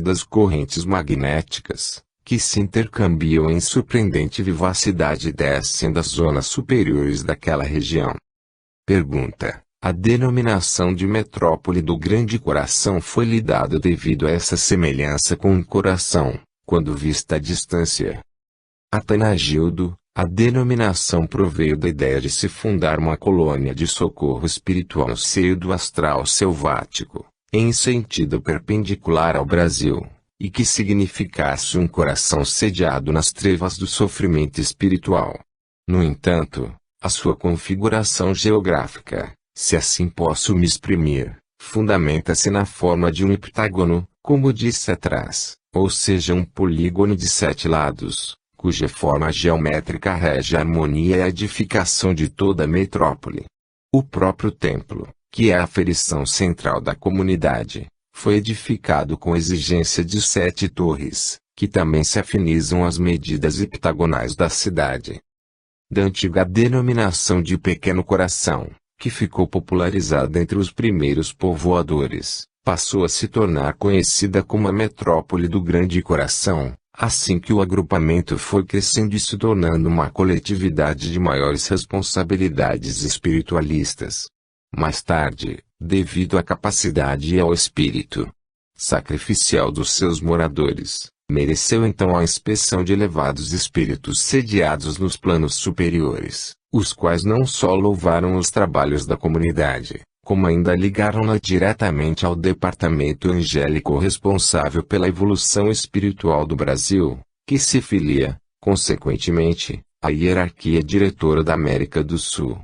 das correntes magnéticas, que se intercambiam em surpreendente vivacidade e descem das zonas superiores daquela região. Pergunta: a denominação de metrópole do Grande Coração foi lhe dada devido a essa semelhança com o coração, quando vista à distância? Atanagildo: a denominação proveio da ideia de se fundar uma colônia de socorro espiritual no seio do astral selvático, em sentido perpendicular ao Brasil, e que significasse um coração sediado nas trevas do sofrimento espiritual. No entanto, a sua configuração geográfica, se assim posso me exprimir, fundamenta-se na forma de um heptágono, como disse atrás, ou seja um polígono de 7 lados, cuja forma geométrica rege a harmonia e a edificação de toda a metrópole. O próprio templo, que é a aferição central da comunidade, foi edificado com exigência de 7 torres, que também se afinizam às medidas heptagonais da cidade. Da antiga denominação de Pequeno Coração, que ficou popularizada entre os primeiros povoadores, passou a se tornar conhecida como a metrópole do Grande Coração, assim que o agrupamento foi crescendo e se tornando uma coletividade de maiores responsabilidades espiritualistas. Mais tarde, devido à capacidade e ao espírito sacrificial dos seus moradores, mereceu então a inspeção de elevados espíritos sediados nos planos superiores, os quais não só louvaram os trabalhos da comunidade, como ainda ligaram-na diretamente ao departamento angélico responsável pela evolução espiritual do Brasil, que se filia, consequentemente, à hierarquia diretora da América do Sul.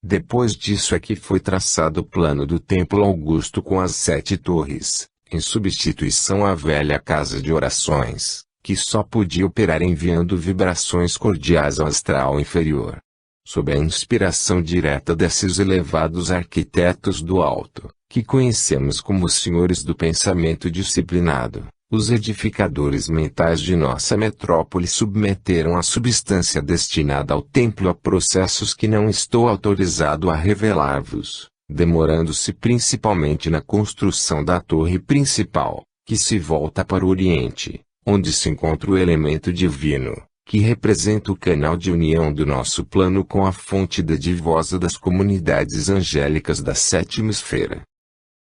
Depois disso é que foi traçado o plano do Templo Augusto com as 7 torres, em substituição à velha casa de orações, que só podia operar enviando vibrações cordiais ao astral inferior. Sob a inspiração direta desses elevados arquitetos do alto, que conhecemos como os senhores do pensamento disciplinado, os edificadores mentais de nossa metrópole submeteram a substância destinada ao templo a processos que não estou autorizado a revelar-vos, demorando-se principalmente na construção da torre principal, que se volta para o Oriente, onde se encontra o elemento divino, que representa o canal de união do nosso plano com a fonte dadivosa das comunidades angélicas da 7ª esfera.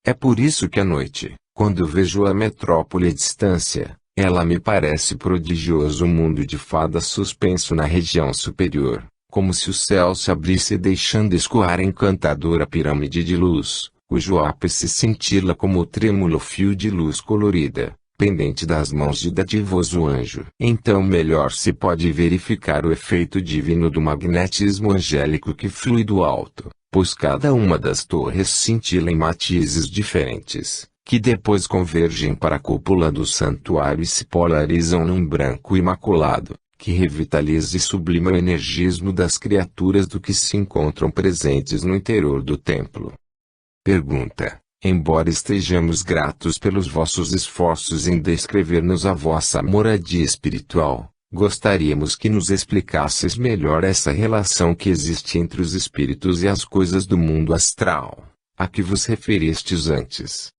É por isso que à noite, quando vejo a metrópole à distância, ela me parece prodigioso mundo de fadas suspenso na região superior, como se o céu se abrisse deixando escoar a encantadora pirâmide de luz, cujo ápice cintila como o trêmulo fio de luz colorida, pendente das mãos de dadivoso anjo. Então melhor se pode verificar o efeito divino do magnetismo angélico que flui do alto, pois cada uma das torres cintila em matizes diferentes, que depois convergem para a cúpula do santuário e se polarizam num branco imaculado, que revitaliza e sublima o energismo das criaturas do que se encontram presentes no interior do templo. Pergunta: embora estejamos gratos pelos vossos esforços em descrever-nos a vossa moradia espiritual, gostaríamos que nos explicasseis melhor essa relação que existe entre os espíritos e as coisas do mundo astral, a que vos referistes antes.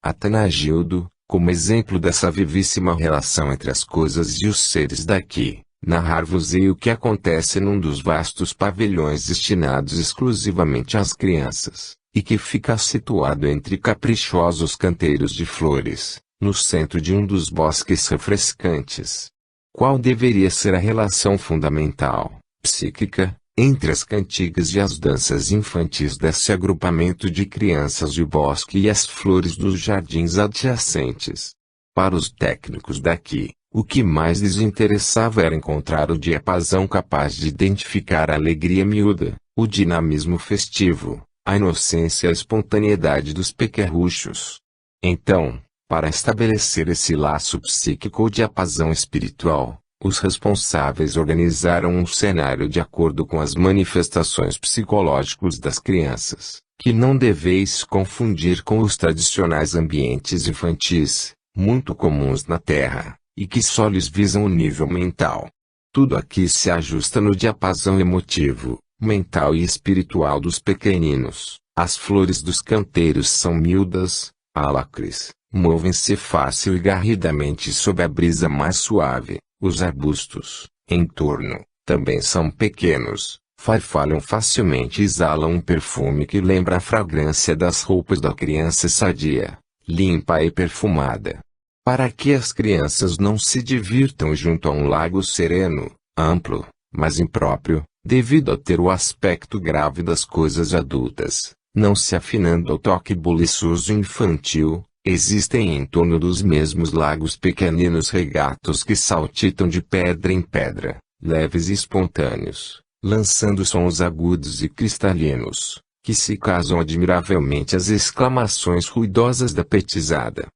Atanagildo: como exemplo dessa vivíssima relação entre as coisas e os seres daqui, narrar-vos-ei o que acontece num dos vastos pavilhões destinados exclusivamente às crianças, e que fica situado entre caprichosos canteiros de flores, no centro de um dos bosques refrescantes. Qual deveria ser a relação fundamental, psíquica, entre as cantigas e as danças infantis desse agrupamento de crianças de bosque e as flores dos jardins adjacentes? Para os técnicos daqui, o que mais lhes interessava era encontrar o diapasão capaz de identificar a alegria miúda, o dinamismo festivo, a inocência e a espontaneidade dos pequerruchos. Então, para estabelecer esse laço psíquico ou diapasão espiritual, os responsáveis organizaram um cenário de acordo com as manifestações psicológicas das crianças, que não deveis confundir com os tradicionais ambientes infantis, muito comuns na Terra, e que só lhes visam o nível mental. Tudo aqui se ajusta no diapasão emotivo, mental e espiritual dos pequeninos. As flores dos canteiros são miúdas, alacres, movem-se fácil e garridamente sob a brisa mais suave. Os arbustos, em torno, também são pequenos, farfalham facilmente e exalam um perfume que lembra a fragrância das roupas da criança sadia, limpa e perfumada. Para que as crianças não se divirtam junto a um lago sereno, amplo, mas impróprio, devido a ter o aspecto grave das coisas adultas, não se afinando ao toque buliçoso infantil, existem em torno dos mesmos lagos pequeninos regatos que saltitam de pedra em pedra, leves e espontâneos, lançando sons agudos e cristalinos, que se casam admiravelmente às exclamações ruidosas da petizada.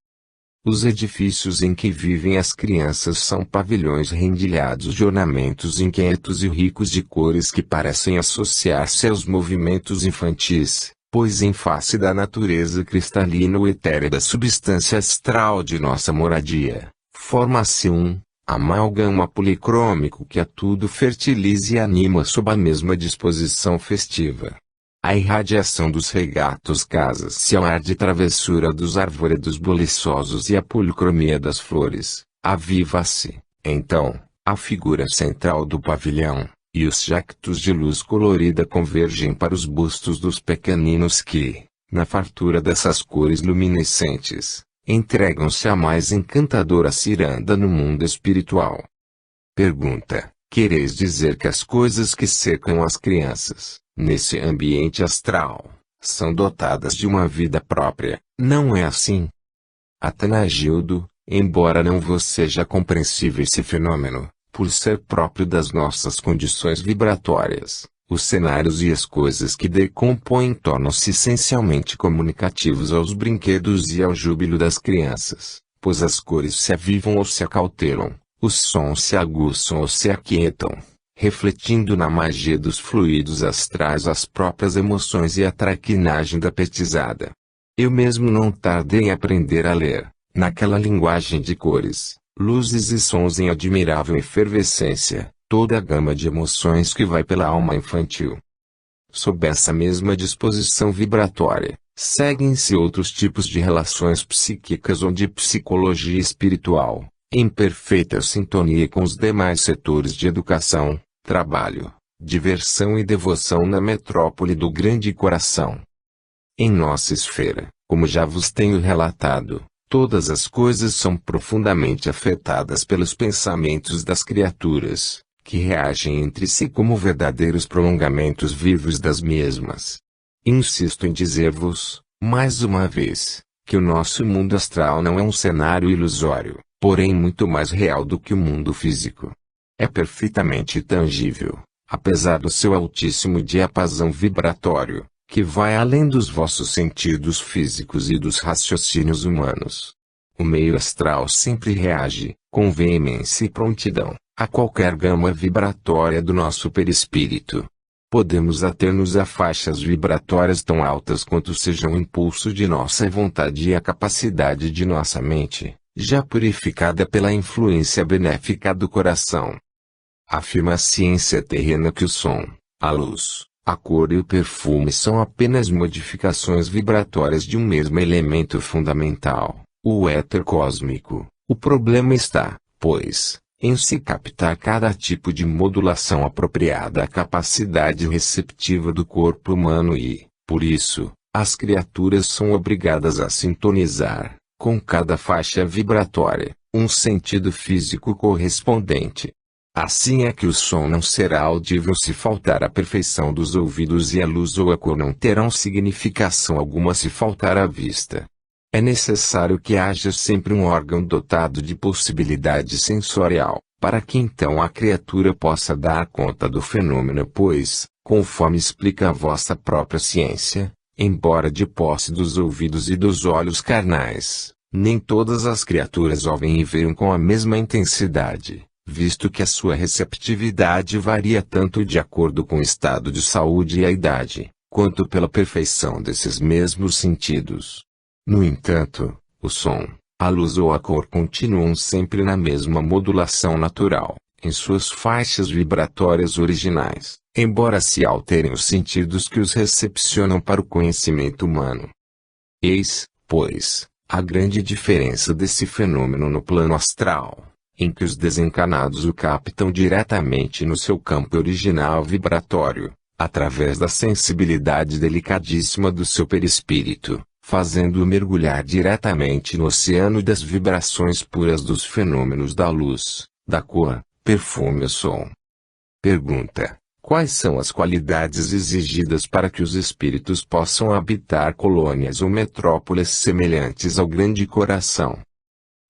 Os edifícios em que vivem as crianças são pavilhões rendilhados de ornamentos inquietos e ricos de cores que parecem associar-se aos movimentos infantis, pois em face da natureza cristalina ou etérea da substância astral de nossa moradia, forma-se um amálgama policrômico que a tudo fertiliza e anima sob a mesma disposição festiva. A irradiação dos regatos casa-se ao ar de travessura dos arvoredos buliçosos e a policromia das flores, aviva-se, então, a figura central do pavilhão, e os jactos de luz colorida convergem para os bustos dos pequeninos que, na fartura dessas cores luminescentes, entregam-se à mais encantadora ciranda no mundo espiritual. Pergunta: quereis dizer que as coisas que cercam as crianças, nesse ambiente astral, são dotadas de uma vida própria, não é assim? Atanagildo, embora não vos seja compreensível esse fenômeno, por ser próprio das nossas condições vibratórias, os cenários e as coisas que decompõem tornam-se essencialmente comunicativos aos brinquedos e ao júbilo das crianças, pois as cores se avivam ou se acautelam, os sons se aguçam ou se aquietam, refletindo na magia dos fluidos astrais as próprias emoções e a traquinagem da petizada. Eu mesmo não tardei em aprender a ler, naquela linguagem de cores, luzes e sons em admirável efervescência, toda a gama de emoções que vai pela alma infantil. Sob essa mesma disposição vibratória, seguem-se outros tipos de relações psíquicas ou de psicologia espiritual, em perfeita sintonia com os demais setores de educação, trabalho, diversão e devoção na metrópole do grande coração. Em nossa esfera, como já vos tenho relatado, todas as coisas são profundamente afetadas pelos pensamentos das criaturas, que reagem entre si como verdadeiros prolongamentos vivos das mesmas. Insisto em dizer-vos, mais uma vez, que o nosso mundo astral não é um cenário ilusório, porém muito mais real do que o mundo físico. É perfeitamente tangível, apesar do seu altíssimo diapasão vibratório, que vai além dos vossos sentidos físicos e dos raciocínios humanos. O meio astral sempre reage, com veemência e prontidão, a qualquer gama vibratória do nosso perispírito. Podemos ater-nos a faixas vibratórias tão altas quanto seja o impulso de nossa vontade e a capacidade de nossa mente, já purificada pela influência benéfica do coração. Afirma a ciência terrena que o som, a luz, a cor e o perfume são apenas modificações vibratórias de um mesmo elemento fundamental, o éter cósmico. O problema está, pois, em se captar cada tipo de modulação apropriada à capacidade receptiva do corpo humano e, por isso, as criaturas são obrigadas a sintonizar, com cada faixa vibratória, um sentido físico correspondente. Assim é que o som não será audível se faltar a perfeição dos ouvidos e a luz ou a cor não terão significação alguma se faltar a vista. É necessário que haja sempre um órgão dotado de possibilidade sensorial, para que então a criatura possa dar conta do fenômeno pois, conforme explica a vossa própria ciência, embora de posse dos ouvidos e dos olhos carnais, nem todas as criaturas ouvem e veem com a mesma intensidade, visto que a sua receptividade varia tanto de acordo com o estado de saúde e a idade, quanto pela perfeição desses mesmos sentidos. No entanto, o som, a luz ou a cor continuam sempre na mesma modulação natural, em suas faixas vibratórias originais, embora se alterem os sentidos que os recepcionam para o conhecimento humano. Eis, pois, A grande diferença desse fenômeno no plano astral, em que os desencarnados o captam diretamente no seu campo original vibratório, através da sensibilidade delicadíssima do seu perispírito, fazendo-o mergulhar diretamente no oceano das vibrações puras dos fenômenos da luz, da cor, perfume ou som. Pergunta: quais são as qualidades exigidas para que os espíritos possam habitar colônias ou metrópoles semelhantes ao grande coração?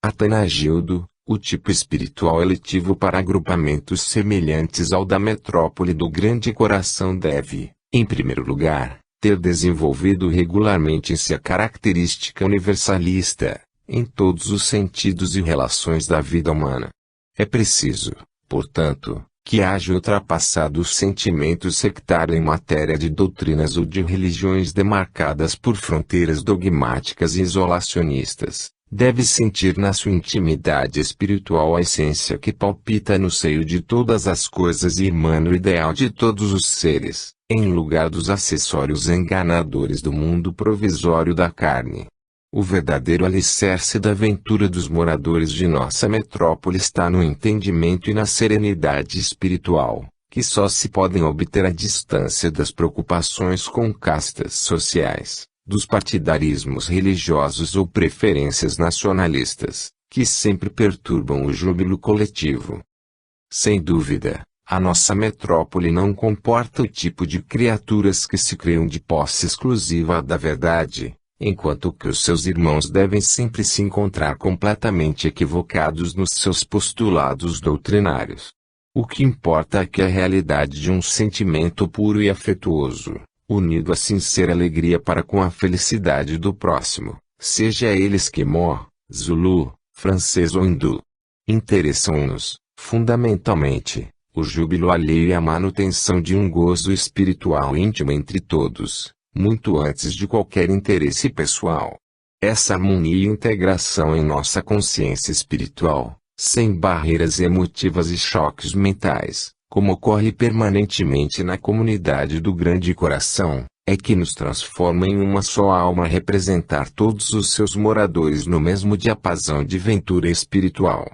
Atanagildo: o tipo espiritual eletivo para agrupamentos semelhantes ao da metrópole do grande coração deve, em primeiro lugar, ter desenvolvido regularmente em si a característica universalista, em todos os sentidos e relações da vida humana. É preciso, portanto, que haja ultrapassado o sentimento sectário em matéria de doutrinas ou de religiões demarcadas por fronteiras dogmáticas e isolacionistas. Deve sentir na sua intimidade espiritual a essência que palpita no seio de todas as coisas e emana o ideal de todos os seres, em lugar dos acessórios enganadores do mundo provisório da carne. O verdadeiro alicerce da ventura dos moradores de nossa metrópole está no entendimento e na serenidade espiritual, que só se podem obter à distância das preocupações com castas sociais, dos partidarismos religiosos ou preferências nacionalistas, que sempre perturbam o júbilo coletivo. Sem dúvida, a nossa metrópole não comporta o tipo de criaturas que se creiam de posse exclusiva da verdade, enquanto que os seus irmãos devem sempre se encontrar completamente equivocados nos seus postulados doutrinários. O que importa é que a realidade de um sentimento puro e afetuoso, unido à sincera alegria para com a felicidade do próximo, seja ele esquimó, zulu, francês ou hindu. Interessam-nos, fundamentalmente, o júbilo alheio e a manutenção de um gozo espiritual íntimo entre todos, muito antes de qualquer interesse pessoal. Essa harmonia e integração em nossa consciência espiritual, sem barreiras emotivas e choques mentais, como ocorre permanentemente na comunidade do grande coração, é que nos transforma em uma só alma a representar todos os seus moradores no mesmo diapasão de ventura espiritual.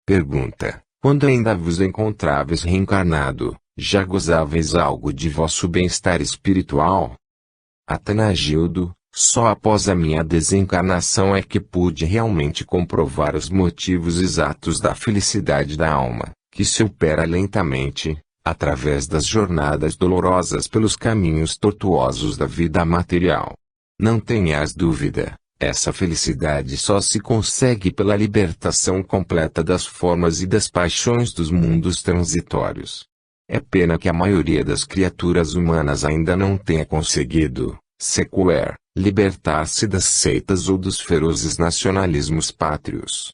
Pergunta: quando ainda vos encontráveis reencarnado, já gozáveis algo de vosso bem-estar espiritual? Atanagildo: só após a minha desencarnação é que pude realmente comprovar os motivos exatos da felicidade da alma, que se opera lentamente, através das jornadas dolorosas pelos caminhos tortuosos da vida material. Não tenhas dúvida, essa felicidade só se consegue pela libertação completa das formas e das paixões dos mundos transitórios. É pena que a maioria das criaturas humanas ainda não tenha conseguido, sequer, libertar-se das seitas ou dos ferozes nacionalismos pátrios.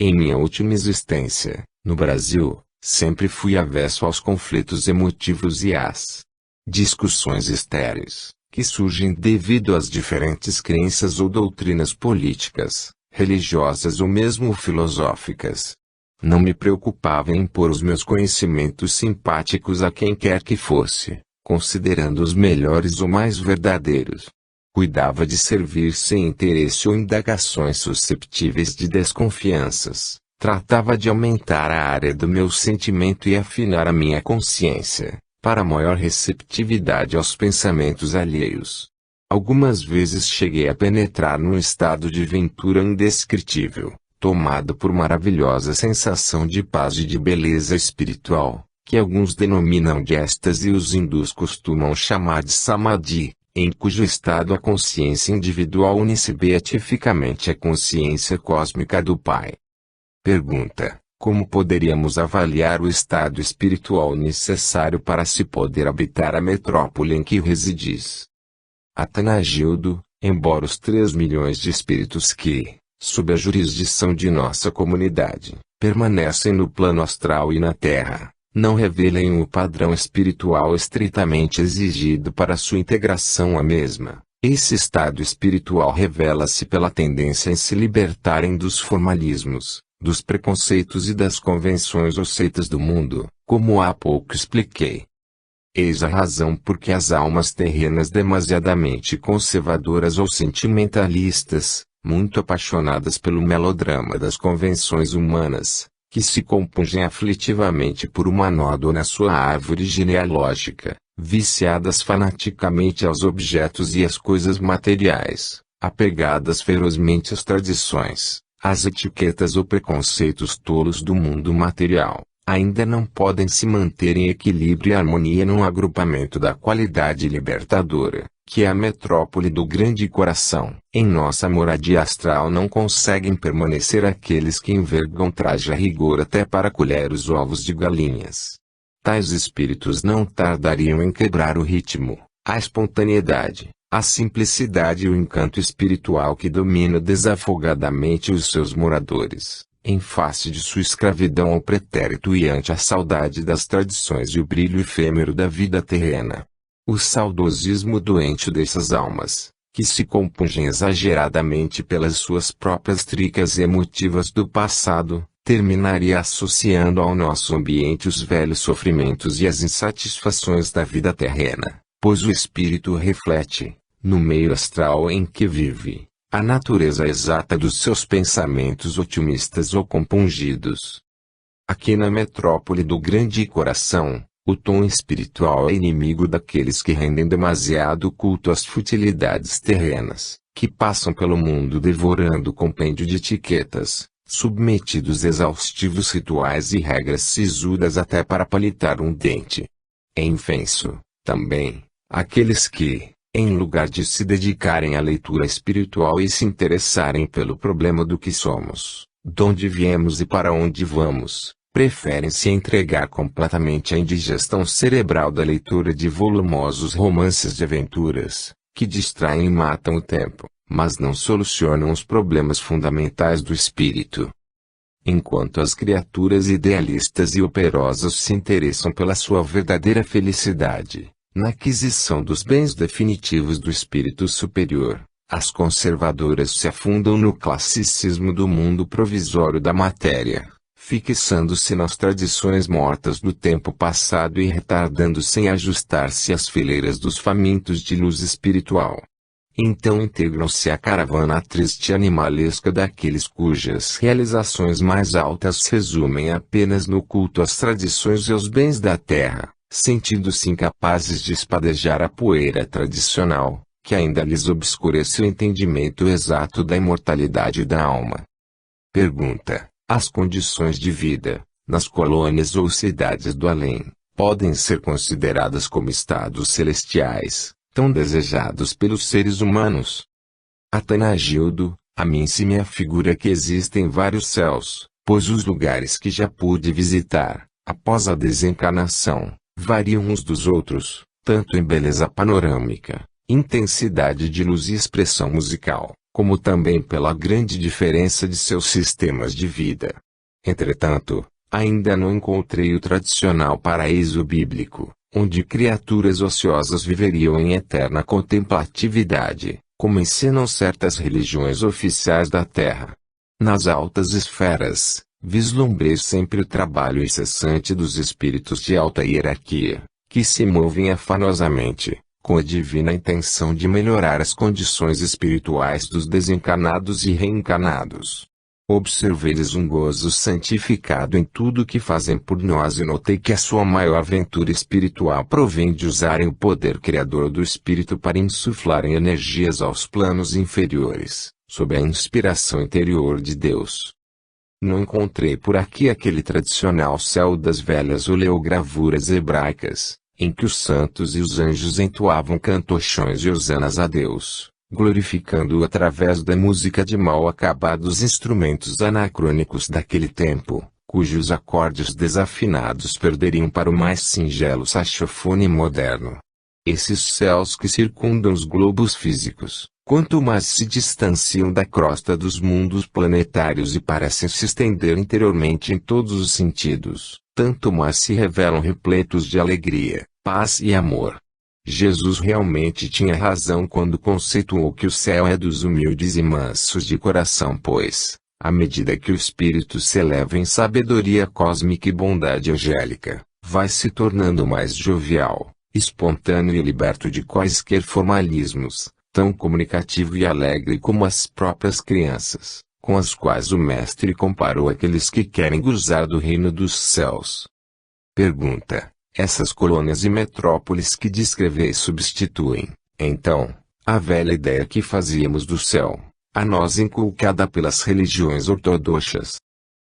Em minha última existência, no Brasil, sempre fui avesso aos conflitos emotivos e às discussões estéreis, que surgem devido às diferentes crenças ou doutrinas políticas, religiosas ou mesmo filosóficas. Não me preocupava em impor os meus conhecimentos simpáticos a quem quer que fosse, considerando os melhores ou mais verdadeiros. Cuidava de servir sem interesse ou indagações susceptíveis de desconfianças. Tratava de aumentar a área do meu sentimento e afinar a minha consciência, para maior receptividade aos pensamentos alheios. Algumas vezes cheguei a penetrar num estado de ventura indescritível, tomado por maravilhosa sensação de paz e de beleza espiritual, que alguns denominam de êxtase e os hindus costumam chamar de samadhi, em cujo estado a consciência individual une-se beatificamente à consciência cósmica do Pai. Pergunta: como poderíamos avaliar o estado espiritual necessário para se poder habitar a metrópole em que residis? Atanagildo: embora os 3 milhões de espíritos que, sob a jurisdição de nossa comunidade, permanecem no plano astral e na Terra, não revelem o padrão espiritual estritamente exigido para sua integração à mesma, esse estado espiritual revela-se pela tendência em se libertarem dos formalismos, dos preconceitos e das convenções ou seitas do mundo, como há pouco expliquei. Eis a razão por que as almas terrenas demasiadamente conservadoras ou sentimentalistas, muito apaixonadas pelo melodrama das convenções humanas, que se compungem aflitivamente por uma nódoa na sua árvore genealógica, viciadas fanaticamente aos objetos e às coisas materiais, apegadas ferozmente às tradições, às etiquetas ou preconceitos tolos do mundo material, ainda não podem se manter em equilíbrio e harmonia num agrupamento da qualidade libertadora, que é a metrópole do grande coração. Em nossa moradia astral não conseguem permanecer aqueles que envergam traje a rigor até para colher os ovos de galinhas. Tais espíritos não tardariam em quebrar o ritmo, a espontaneidade, a simplicidade e o encanto espiritual que domina desafogadamente os seus moradores, em face de sua escravidão ao pretérito e ante a saudade das tradições e o brilho efêmero da vida terrena. O saudosismo doente dessas almas, que se compungem exageradamente pelas suas próprias tricas emotivas do passado, terminaria associando ao nosso ambiente os velhos sofrimentos e as insatisfações da vida terrena, pois o espírito reflete, no meio astral em que vive, a natureza exata dos seus pensamentos otimistas ou compungidos. Aqui na metrópole do grande coração, o tom espiritual é inimigo daqueles que rendem demasiado culto às futilidades terrenas, que passam pelo mundo devorando o compêndio de etiquetas, submetidos a exaustivos rituais e regras sisudas até para palitar um dente. É infenso, também, aqueles que, em lugar de se dedicarem à leitura espiritual e se interessarem pelo problema do que somos, de onde viemos e para onde vamos, preferem se entregar completamente à indigestão cerebral da leitura de volumosos romances de aventuras, que distraem e matam o tempo, mas não solucionam os problemas fundamentais do espírito. Enquanto as criaturas idealistas e operosas se interessam pela sua verdadeira felicidade, na aquisição dos bens definitivos do espírito superior, as conservadoras se afundam no classicismo do mundo provisório da matéria, fixando-se nas tradições mortas do tempo passado e retardando sem ajustar-se às fileiras dos famintos de luz espiritual. Então integram-se à caravana triste e animalesca daqueles cujas realizações mais altas se resumem apenas no culto às tradições e aos bens da terra, sentindo-se incapazes de espadejar a poeira tradicional, que ainda lhes obscurece o entendimento exato da imortalidade da alma. Pergunta: as condições de vida, nas colônias ou cidades do além, podem ser consideradas como estados celestiais, tão desejados pelos seres humanos? Atanagildo: a mim se me afigura que existem vários céus, pois os lugares que já pude visitar, após a desencarnação, variam uns dos outros, tanto em beleza panorâmica, intensidade de luz e expressão musical, como também pela grande diferença de seus sistemas de vida. Entretanto, ainda não encontrei o tradicional paraíso bíblico, onde criaturas ociosas viveriam em eterna contemplatividade, como ensinam certas religiões oficiais da Terra. Nas altas esferas, vislumbrei sempre o trabalho incessante dos espíritos de alta hierarquia, que se movem afanosamente, com a divina intenção de melhorar as condições espirituais dos desencarnados e reencarnados. Observei-lhes um gozo santificado em tudo o que fazem por nós e notei que a sua maior aventura espiritual provém de usarem o poder criador do espírito para insuflarem energias aos planos inferiores, sob a inspiração interior de Deus. Não encontrei por aqui aquele tradicional céu das velhas oleogravuras hebraicas, em que os santos e os anjos entoavam cantochões e hosanas a Deus, glorificando-o através da música de mal acabados instrumentos anacrônicos daquele tempo, cujos acordes desafinados perderiam para o mais singelo saxofone moderno. Esses céus que circundam os globos físicos, quanto mais se distanciam da crosta dos mundos planetários e parecem se estender interiormente em todos os sentidos, tanto mais se revelam repletos de alegria, paz e amor. Jesus realmente tinha razão quando conceituou que o céu é dos humildes e mansos de coração, pois, à medida que o espírito se eleva em sabedoria cósmica e bondade angélica, vai se tornando mais jovial, espontâneo e liberto de quaisquer formalismos, tão comunicativo e alegre como as próprias crianças, com as quais o Mestre comparou aqueles que querem gozar do reino dos céus. Pergunta: essas colônias e metrópoles que descreveis substituem, então, a velha ideia que fazíamos do céu, a nós inculcada pelas religiões ortodoxas?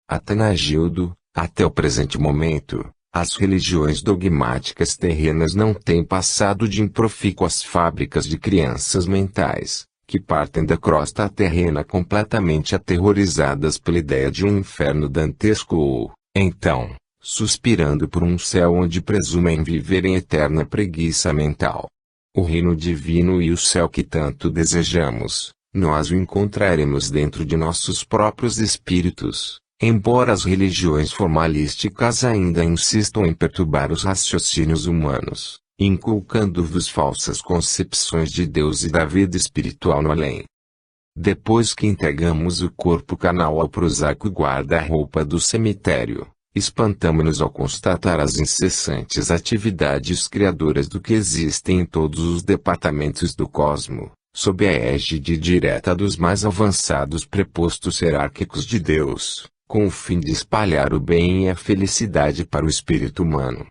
Atanagildo: até o presente momento, as religiões dogmáticas terrenas não têm passado de improfícuas fábricas de crianças mentais, que partem da crosta terrena completamente aterrorizadas pela ideia de um inferno dantesco ou, então, suspirando por um céu onde presumem viver em eterna preguiça mental. O reino divino e o céu que tanto desejamos, nós o encontraremos dentro de nossos próprios espíritos, embora as religiões formalísticas ainda insistam em perturbar os raciocínios humanos, inculcando-vos falsas concepções de Deus e da vida espiritual no além. Depois que entregamos o corpo carnal ao prosaico guarda-roupa do cemitério, espantamo-nos ao constatar as incessantes atividades criadoras do que existem em todos os departamentos do cosmo, sob a égide direta dos mais avançados prepostos hierárquicos de Deus, com o fim de espalhar o bem e a felicidade para o espírito humano.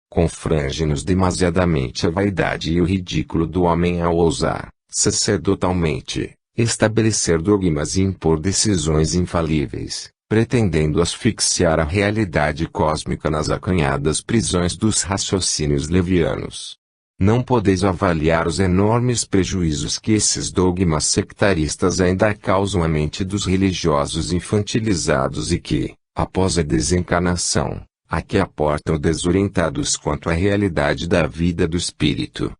Confrange-nos demasiadamente a vaidade e o ridículo do homem ao ousar, sacerdotalmente, estabelecer dogmas e impor decisões infalíveis, pretendendo asfixiar a realidade cósmica nas acanhadas prisões dos raciocínios levianos. Não podeis avaliar os enormes prejuízos que esses dogmas sectaristas ainda causam à mente dos religiosos infantilizados e que, após a desencarnação, aqui aportam desorientados quanto à realidade da vida do espírito.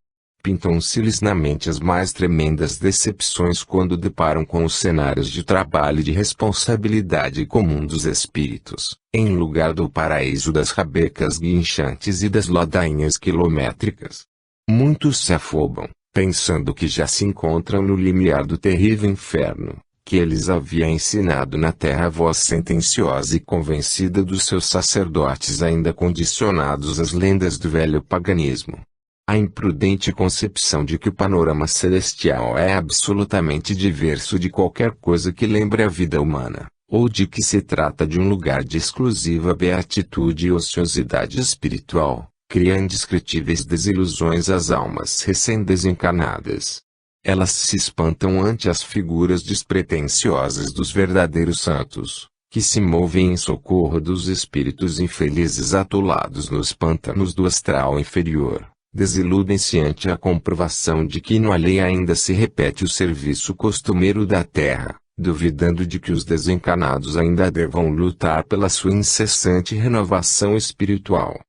Pintam-se-lhes na mente as mais tremendas decepções quando deparam com os cenários de trabalho e de responsabilidade comum dos espíritos, em lugar do paraíso das rabecas guinchantes e das ladainhas quilométricas. Muitos se afobam, pensando que já se encontram no limiar do terrível inferno, que eles havia ensinado na terra a voz sentenciosa e convencida dos seus sacerdotes ainda condicionados às lendas do velho paganismo. A imprudente concepção de que o panorama celestial é absolutamente diverso de qualquer coisa que lembre a vida humana, ou de que se trata de um lugar de exclusiva beatitude e ociosidade espiritual, cria indescritíveis desilusões às almas recém-desencarnadas. Elas se espantam ante as figuras despretensiosas dos verdadeiros santos, que se movem em socorro dos espíritos infelizes atolados nos pântanos do astral inferior. Desiludem-se ante a comprovação de que no além ainda se repete o serviço costumeiro da terra, duvidando de que os desencarnados ainda devam lutar pela sua incessante renovação espiritual.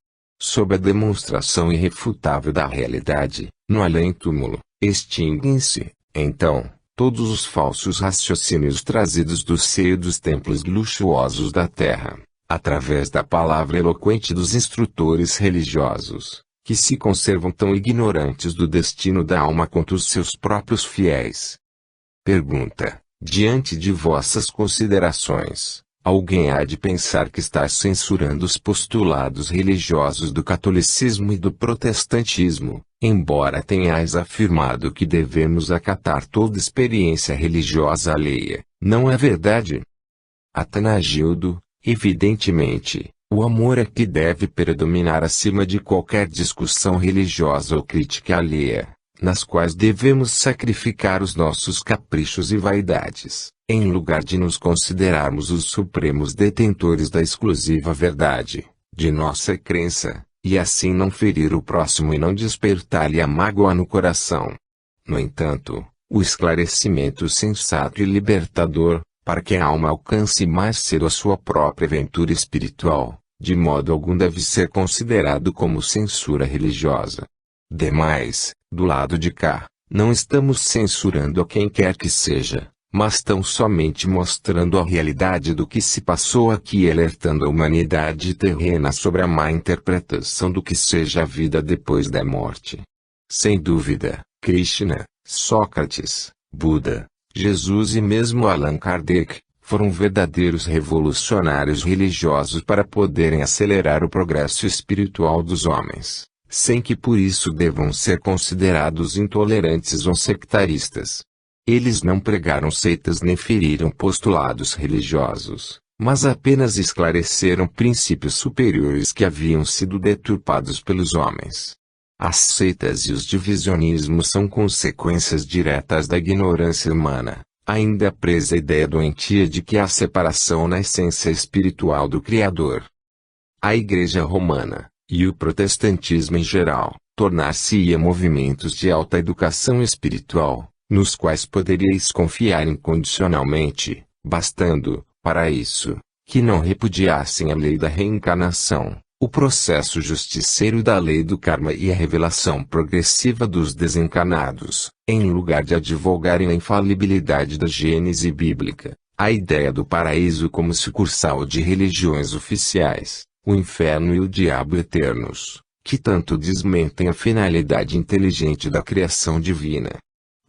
Sob a demonstração irrefutável da realidade, no além-túmulo, extinguem-se, então, todos os falsos raciocínios trazidos do seio dos templos luxuosos da terra, através da palavra eloquente dos instrutores religiosos, que se conservam tão ignorantes do destino da alma quanto os seus próprios fiéis. Pergunta: diante de vossas considerações, alguém há de pensar que está censurando os postulados religiosos do catolicismo e do protestantismo, embora tenhais afirmado que devemos acatar toda experiência religiosa alheia, não é verdade? Atanagildo: evidentemente. O amor é que deve predominar acima de qualquer discussão religiosa ou crítica alheia, nas quais devemos sacrificar os nossos caprichos e vaidades, em lugar de nos considerarmos os supremos detentores da exclusiva verdade, de nossa crença, e assim não ferir o próximo e não despertar-lhe a mágoa no coração. No entanto, o esclarecimento sensato e libertador, para que a alma alcance mais cedo a sua própria aventura espiritual, de modo algum deve ser considerado como censura religiosa. Demais, do lado de cá, não estamos censurando a quem quer que seja, mas tão somente mostrando a realidade do que se passou aqui e alertando a humanidade terrena sobre a má interpretação do que seja a vida depois da morte. Sem dúvida, Krishna, Sócrates, Buda, Jesus e mesmo Allan Kardec, foram verdadeiros revolucionários religiosos para poderem acelerar o progresso espiritual dos homens, sem que por isso devam ser considerados intolerantes ou sectaristas. Eles não pregaram seitas nem feriram postulados religiosos, mas apenas esclareceram princípios superiores que haviam sido deturpados pelos homens. As seitas e os divisionismos são consequências diretas da ignorância humana, ainda presa à ideia doentia de que há separação na essência espiritual do Criador. A Igreja Romana, e o protestantismo em geral, tornar-se-ia movimentos de alta educação espiritual, nos quais poderíeis confiar incondicionalmente, bastando, para isso, que não repudiassem a lei da reencarnação, o processo justiceiro da lei do karma e a revelação progressiva dos desencarnados, em lugar de advogarem a infalibilidade da Gênese bíblica, a ideia do paraíso como sucursal de religiões oficiais, o inferno e o diabo eternos, que tanto desmentem a finalidade inteligente da criação divina.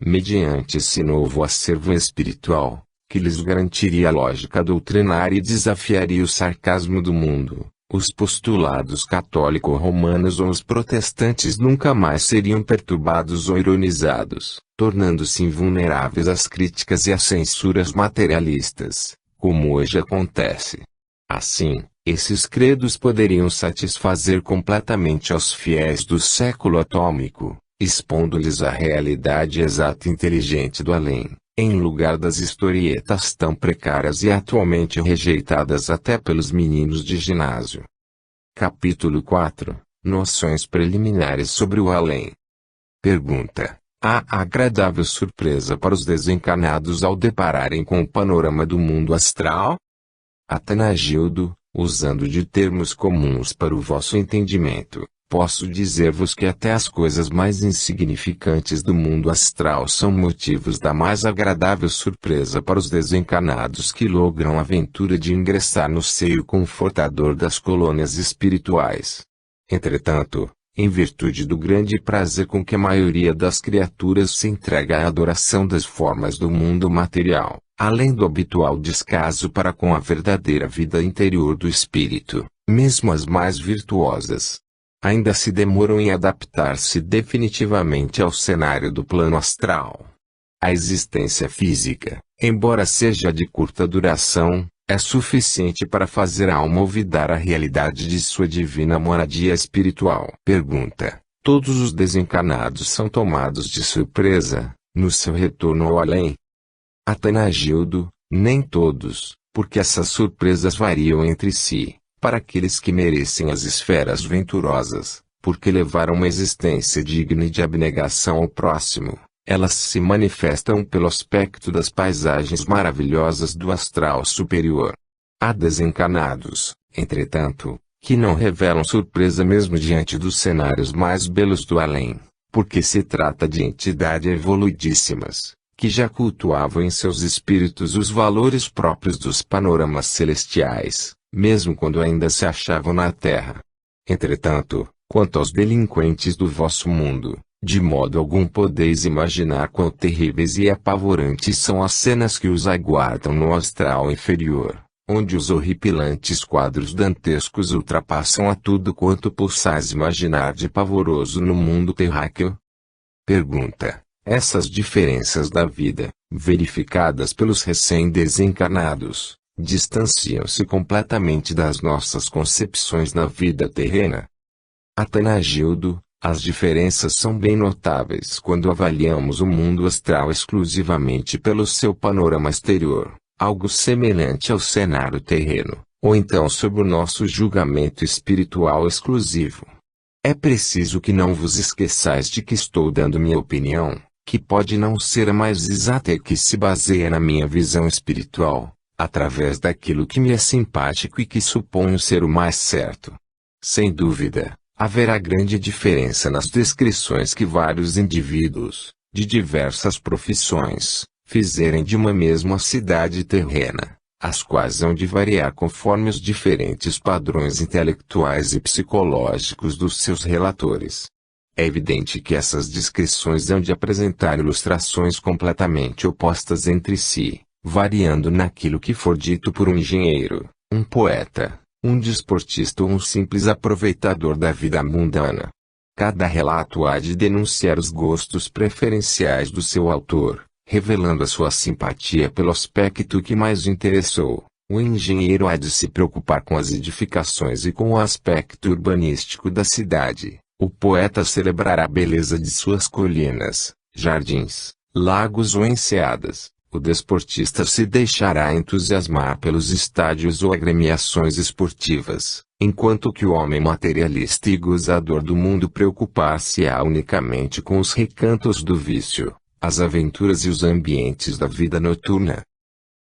Mediante esse novo acervo espiritual, que lhes garantiria a lógica doutrinária e desafiaria o sarcasmo do mundo, os postulados católico-romanos ou os protestantes nunca mais seriam perturbados ou ironizados, tornando-se invulneráveis às críticas e às censuras materialistas, como hoje acontece. Assim, esses credos poderiam satisfazer completamente aos fiéis do século atômico, expondo-lhes a realidade exata e inteligente do além, em lugar das historietas tão precárias e atualmente rejeitadas até pelos meninos de ginásio. Capítulo 4 – Noções preliminares sobre o além. Pergunta: há agradável surpresa para os desencarnados ao depararem com o panorama do mundo astral? Atanagildo, usando de termos comuns para o vosso entendimento, posso dizer-vos que até as coisas mais insignificantes do mundo astral são motivos da mais agradável surpresa para os desencarnados que logram a aventura de ingressar no seio confortador das colônias espirituais. Entretanto, em virtude do grande prazer com que a maioria das criaturas se entrega à adoração das formas do mundo material, além do habitual descaso para com a verdadeira vida interior do espírito, mesmo as mais virtuosas, ainda se demoram em adaptar-se definitivamente ao cenário do plano astral. A existência física, embora seja de curta duração, é suficiente para fazer a alma olvidar a realidade de sua divina moradia espiritual. Pergunta: todos os desencarnados são tomados de surpresa, no seu retorno ao além? Atanagildo: nem todos, porque essas surpresas variam entre si. Para aqueles que merecem as esferas venturosas, porque levaram uma existência digna e de abnegação ao próximo, elas se manifestam pelo aspecto das paisagens maravilhosas do astral superior. Há desencarnados, entretanto, que não revelam surpresa mesmo diante dos cenários mais belos do além, porque se trata de entidades evoluidíssimas, que já cultuavam em seus espíritos os valores próprios dos panoramas celestiais, mesmo quando ainda se achavam na terra. Entretanto, quanto aos delinquentes do vosso mundo, de modo algum podeis imaginar quão terríveis e apavorantes são as cenas que os aguardam no astral inferior, onde os horripilantes quadros dantescos ultrapassam a tudo quanto possais imaginar de pavoroso no mundo terráqueo. Pergunta: essas diferenças da vida, verificadas pelos recém-desencarnados, distanciam-se completamente das nossas concepções na vida terrena? Atanagildo: as diferenças são bem notáveis quando avaliamos o mundo astral exclusivamente pelo seu panorama exterior, algo semelhante ao cenário terreno, ou então sob o nosso julgamento espiritual exclusivo. É preciso que não vos esqueçais de que estou dando minha opinião, que pode não ser a mais exata e que se baseia na minha visão espiritual, através daquilo que me é simpático e que suponho ser o mais certo. Sem dúvida, haverá grande diferença nas descrições que vários indivíduos, de diversas profissões, fizerem de uma mesma cidade terrena, as quais hão de variar conforme os diferentes padrões intelectuais e psicológicos dos seus relatores. É evidente que essas descrições hão de apresentar ilustrações completamente opostas entre si, variando naquilo que for dito por um engenheiro, um poeta, um desportista ou um simples aproveitador da vida mundana. Cada relato há de denunciar os gostos preferenciais do seu autor, revelando a sua simpatia pelo aspecto que mais o interessou. O engenheiro há de se preocupar com as edificações e com o aspecto urbanístico da cidade. O poeta celebrará a beleza de suas colinas, jardins, lagos ou enseadas. O desportista se deixará entusiasmar pelos estádios ou agremiações esportivas, enquanto que o homem materialista e gozador do mundo preocupar-se-á unicamente com os recantos do vício, as aventuras e os ambientes da vida noturna.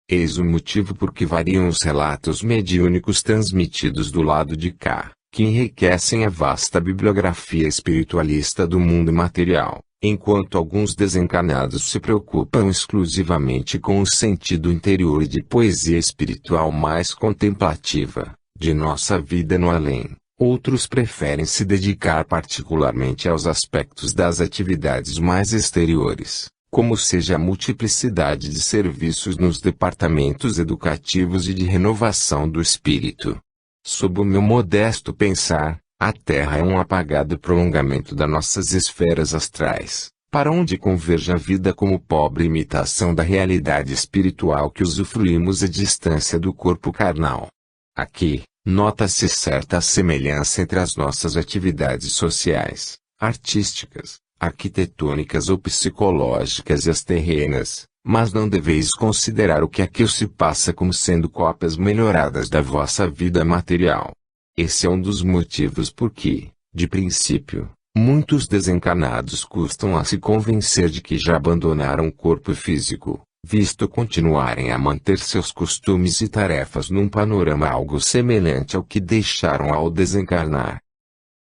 Eis o motivo por que variam os relatos mediúnicos transmitidos do lado de cá, que enriquecem a vasta bibliografia espiritualista do mundo material, enquanto alguns desencarnados se preocupam exclusivamente com o sentido interior e de poesia espiritual mais contemplativa, de nossa vida no além. Outros preferem se dedicar particularmente aos aspectos das atividades mais exteriores, como seja a multiplicidade de serviços nos departamentos educativos e de renovação do espírito. Sob o meu modesto pensar, a Terra é um apagado prolongamento das nossas esferas astrais, para onde converge a vida como pobre imitação da realidade espiritual que usufruímos à distância do corpo carnal. Aqui, nota-se certa semelhança entre as nossas atividades sociais, artísticas, arquitetônicas ou psicológicas e as terrenas, mas não deveis considerar o que aqui se passa como sendo cópias melhoradas da vossa vida material. Esse é um dos motivos por que, de princípio, muitos desencarnados custam a se convencer de que já abandonaram o corpo físico, visto continuarem a manter seus costumes e tarefas num panorama algo semelhante ao que deixaram ao desencarnar.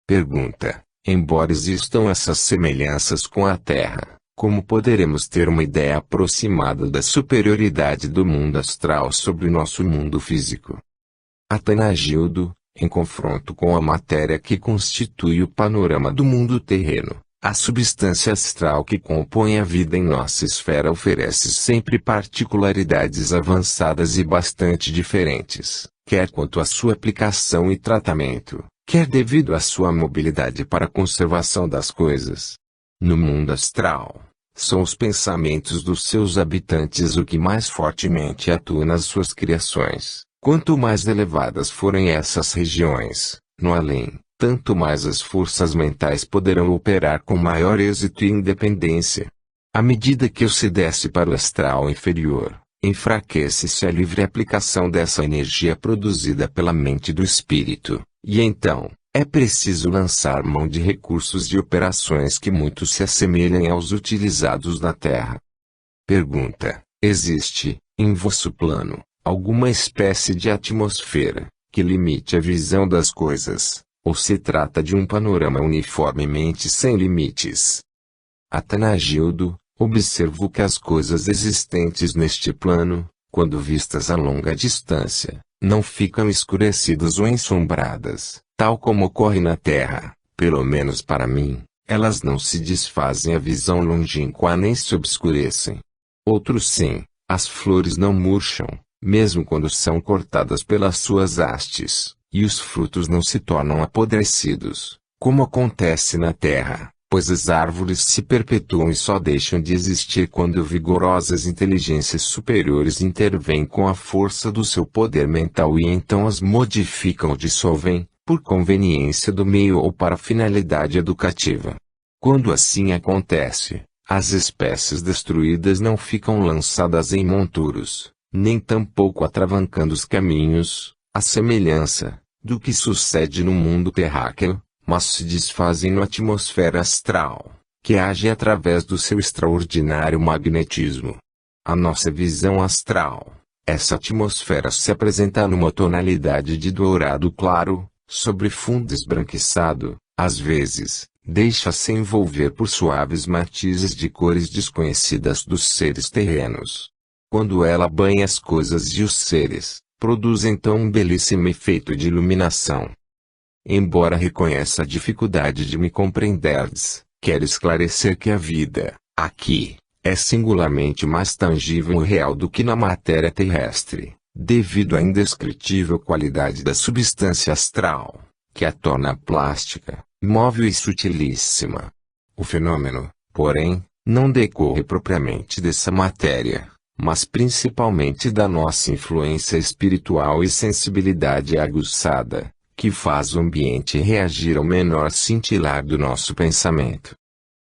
Pergunta: embora existam essas semelhanças com a Terra, como poderemos ter uma ideia aproximada da superioridade do mundo astral sobre o nosso mundo físico? Atanagildo, em confronto com a matéria que constitui o panorama do mundo terreno, a substância astral que compõe a vida em nossa esfera oferece sempre particularidades avançadas e bastante diferentes, quer quanto à sua aplicação e tratamento, quer devido à sua mobilidade para a conservação das coisas. No mundo astral, são os pensamentos dos seus habitantes o que mais fortemente atua nas suas criações. Quanto mais elevadas forem essas regiões, no além, tanto mais as forças mentais poderão operar com maior êxito e independência. À medida que se desce para o astral inferior, enfraquece-se a livre aplicação dessa energia produzida pela mente do espírito, e então, é preciso lançar mão de recursos de operações que muito se assemelhem aos utilizados na Terra. Pergunta: existe, em vosso plano, alguma espécie de atmosfera, que limite a visão das coisas, ou se trata de um panorama uniformemente sem limites? Atanagildo, observo que as coisas existentes neste plano, quando vistas a longa distância, não ficam escurecidas ou ensombradas, tal como ocorre na Terra. Pelo menos para mim, elas não se desfazem à visão longínqua nem se obscurecem. Outros sim, as flores não murcham, mesmo quando são cortadas pelas suas hastes, e os frutos não se tornam apodrecidos, como acontece na Terra, pois as árvores se perpetuam e só deixam de existir quando vigorosas inteligências superiores intervêm com a força do seu poder mental e então as modificam ou dissolvem, por conveniência do meio ou para finalidade educativa. Quando assim acontece, as espécies destruídas não ficam lançadas em monturos, nem tampouco atravancando os caminhos, à semelhança do que sucede no mundo terráqueo, mas se desfazem na atmosfera astral, que age através do seu extraordinário magnetismo. A nossa visão astral, essa atmosfera se apresenta numa tonalidade de dourado claro, sobre fundo esbranquiçado, às vezes, deixa-se envolver por suaves matizes de cores desconhecidas dos seres terrenos. Quando ela banha as coisas e os seres, produz então um belíssimo efeito de iluminação. Embora reconheça a dificuldade de me compreenderdes, quero esclarecer que a vida, aqui, é singularmente mais tangível e real do que na matéria terrestre, devido à indescritível qualidade da substância astral, que a torna plástica, móvel e sutilíssima. O fenômeno, porém, não decorre propriamente dessa matéria, mas principalmente da nossa influência espiritual e sensibilidade aguçada, que faz o ambiente reagir ao menor cintilar do nosso pensamento.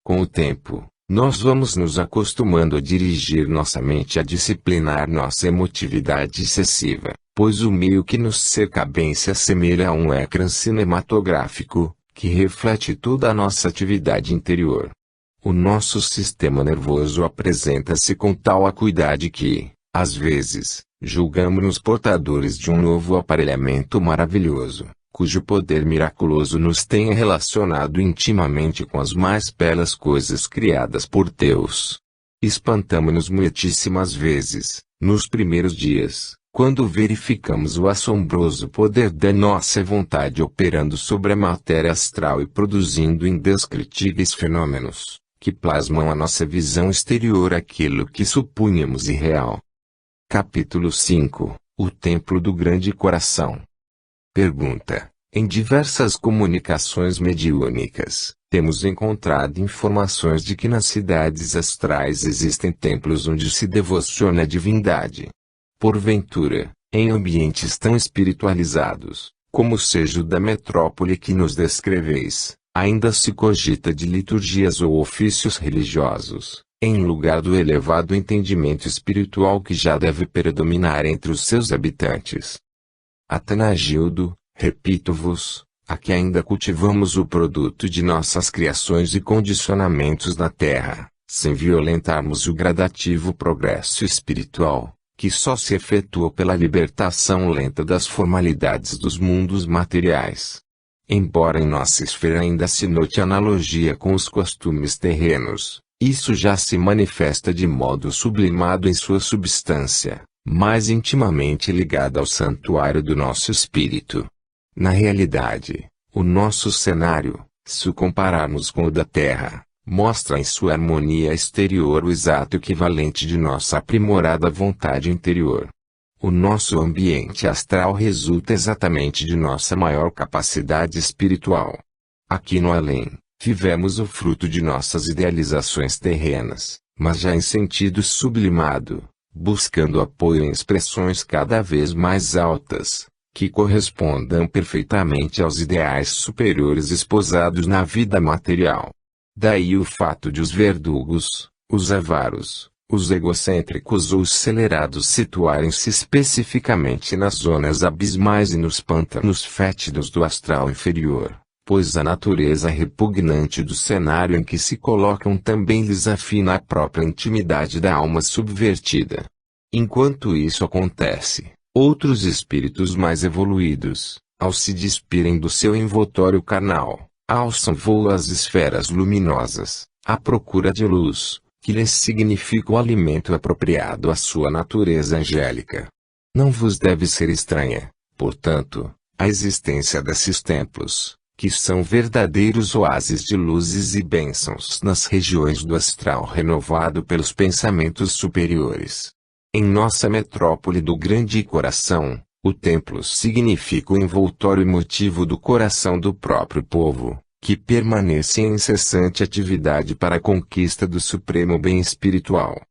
Com o tempo, nós vamos nos acostumando a dirigir nossa mente a disciplinar nossa emotividade excessiva, pois o meio que nos cerca bem se assemelha a um ecrã cinematográfico, que reflete toda a nossa atividade interior. O nosso sistema nervoso apresenta-se com tal acuidade que, às vezes, julgamos-nos portadores de um novo aparelhamento maravilhoso, cujo poder miraculoso nos tenha relacionado intimamente com as mais belas coisas criadas por Deus. Espantamo-nos muitíssimas vezes, nos primeiros dias, quando verificamos o assombroso poder da nossa vontade operando sobre a matéria astral e produzindo indescritíveis fenômenos, que plasmam a nossa visão exterior aquilo que supunhamos irreal. Capítulo 5 – O Templo do Grande Coração. Pergunta: em diversas comunicações mediúnicas, temos encontrado informações de que nas cidades astrais existem templos onde se devociona a divindade. Porventura, em ambientes tão espiritualizados, como seja o da metrópole que nos descreveis, ainda se cogita de liturgias ou ofícios religiosos, em lugar do elevado entendimento espiritual que já deve predominar entre os seus habitantes. Atanagildo, repito-vos, aqui ainda cultivamos o produto de nossas criações e condicionamentos na terra, sem violentarmos o gradativo progresso espiritual, que só se efetua pela libertação lenta das formalidades dos mundos materiais. Embora em nossa esfera ainda se note analogia com os costumes terrenos, isso já se manifesta de modo sublimado em sua substância, mais intimamente ligada ao santuário do nosso espírito. Na realidade, o nosso cenário, se o compararmos com o da Terra, mostra em sua harmonia exterior o exato equivalente de nossa aprimorada vontade interior. O nosso ambiente astral resulta exatamente de nossa maior capacidade espiritual. Aqui no além, vivemos o fruto de nossas idealizações terrenas, mas já em sentido sublimado, buscando apoio em expressões cada vez mais altas, que correspondam perfeitamente aos ideais superiores esposados na vida material. Daí o fato de os verdugos, os avaros, os egocêntricos ou os acelerados situarem-se especificamente nas zonas abismais e nos pântanos fétidos do astral inferior, pois a natureza repugnante do cenário em que se colocam também lhes afina a própria intimidade da alma subvertida. Enquanto isso acontece, outros espíritos mais evoluídos, ao se despirem do seu envoltório carnal, alçam voo às esferas luminosas, à procura de luz, que lhes significa o alimento apropriado à sua natureza angélica. Não vos deve ser estranha, portanto, a existência desses templos, que são verdadeiros oásis de luzes e bênçãos nas regiões do astral renovado pelos pensamentos superiores. Em nossa metrópole do Grande Coração, o templo significa o envoltório emotivo do coração do próprio povo, que permanece em incessante atividade para a conquista do supremo bem espiritual.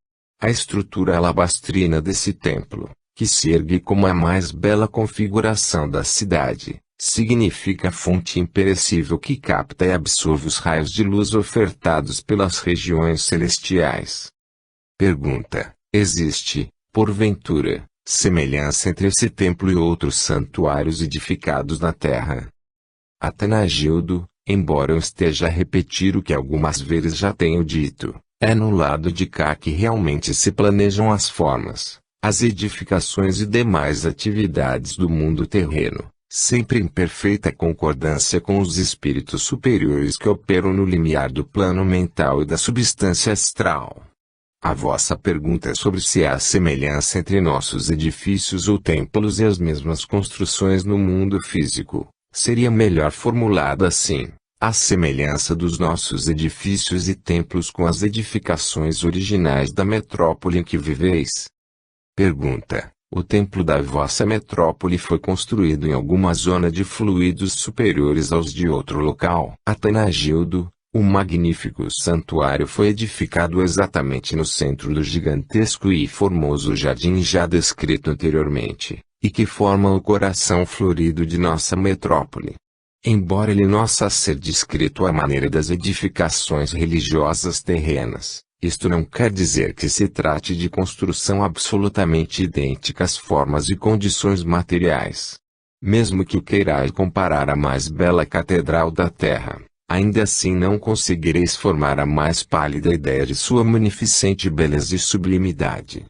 A estrutura alabastrina desse templo, que se ergue como a mais bela configuração da cidade, significa a fonte imperecível que capta e absorve os raios de luz ofertados pelas regiões celestiais. Pergunta: existe, porventura, semelhança entre esse templo e outros santuários edificados na terra? Atanagildo: embora eu esteja a repetir o que algumas vezes já tenho dito, é no lado de cá que realmente se planejam as formas, as edificações e demais atividades do mundo terreno, sempre em perfeita concordância com os espíritos superiores que operam no limiar do plano mental e da substância astral. A vossa pergunta é sobre se há semelhança entre nossos edifícios ou templos e as mesmas construções no mundo físico. Seria melhor formulada assim: a semelhança dos nossos edifícios e templos com as edificações originais da metrópole em que viveis. Pergunta: O templo da vossa metrópole foi construído em alguma zona de fluidos superiores aos de outro local. Atanagildo, o magnífico santuário foi edificado exatamente no centro do gigantesco e formoso jardim já descrito anteriormente, e que forma o coração florido de nossa metrópole. Embora ele não possa ser descrito à maneira das edificações religiosas terrenas, isto não quer dizer que se trate de construção absolutamente idêntica às formas e condições materiais. Mesmo que o queirais comparar à mais bela catedral da terra, ainda assim não conseguireis formar a mais pálida ideia de sua magnificente beleza e sublimidade.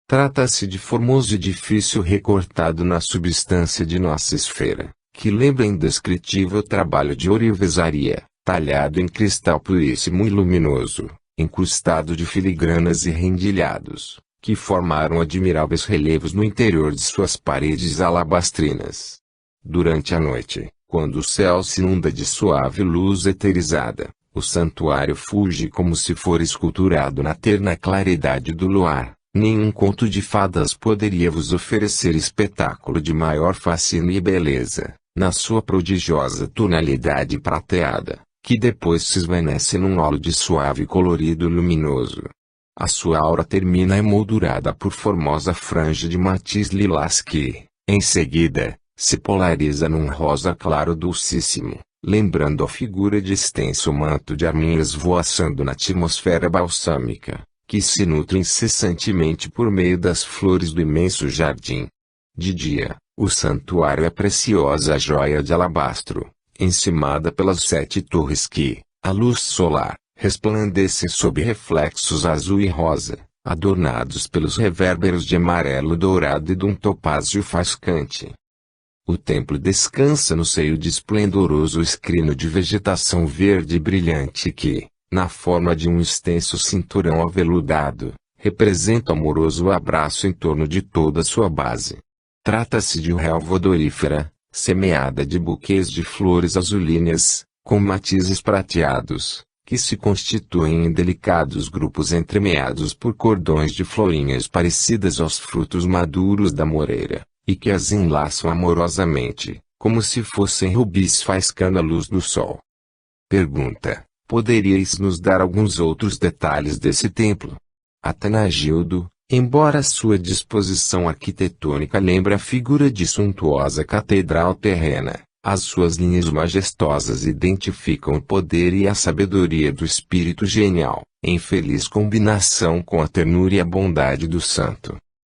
Trata-se de formoso edifício recortado na substância de nossa esfera, que lembra indescritível trabalho de ourivesaria, talhado em cristal puríssimo e luminoso, incrustado de filigranas e rendilhados, que formaram admiráveis relevos no interior de suas paredes alabastrinas. Durante a noite, quando o céu se inunda de suave luz eterizada, o santuário fulge como se for esculturado na terna claridade do luar. Nenhum conto de fadas poderia vos oferecer espetáculo de maior fascínio e beleza, na sua prodigiosa tonalidade prateada, que depois se esvanece num halo de suave colorido luminoso. A sua aura termina emoldurada por formosa franja de matiz lilás que, em seguida, se polariza num rosa claro dulcíssimo, lembrando a figura de extenso manto de arminhas voaçando na atmosfera balsâmica, que se nutre incessantemente por meio das flores do imenso jardim. De dia, o santuário é preciosa joia de alabastro, encimada pelas 7 torres que, à luz solar, resplandecem sob reflexos azul e rosa, adornados pelos revérberos de amarelo dourado e de um topázio faiscante. O templo descansa no seio de esplendoroso escrino de vegetação verde brilhante que, na forma de um extenso cinturão aveludado, representa o amoroso abraço em torno de toda sua base. Trata-se de relva odorífera, semeada de buquês de flores azulíneas, com matizes prateados, que se constituem em delicados grupos entremeados por cordões de florinhas parecidas aos frutos maduros da moreira, e que as enlaçam amorosamente, como se fossem rubis faiscando a luz do sol. Pergunta: poderíeis nos dar alguns outros detalhes desse templo? Atanagildo, embora sua disposição arquitetônica lembre a figura de suntuosa catedral terrena, as suas linhas majestosas identificam o poder e a sabedoria do espírito genial, em feliz combinação com a ternura e a bondade do santo.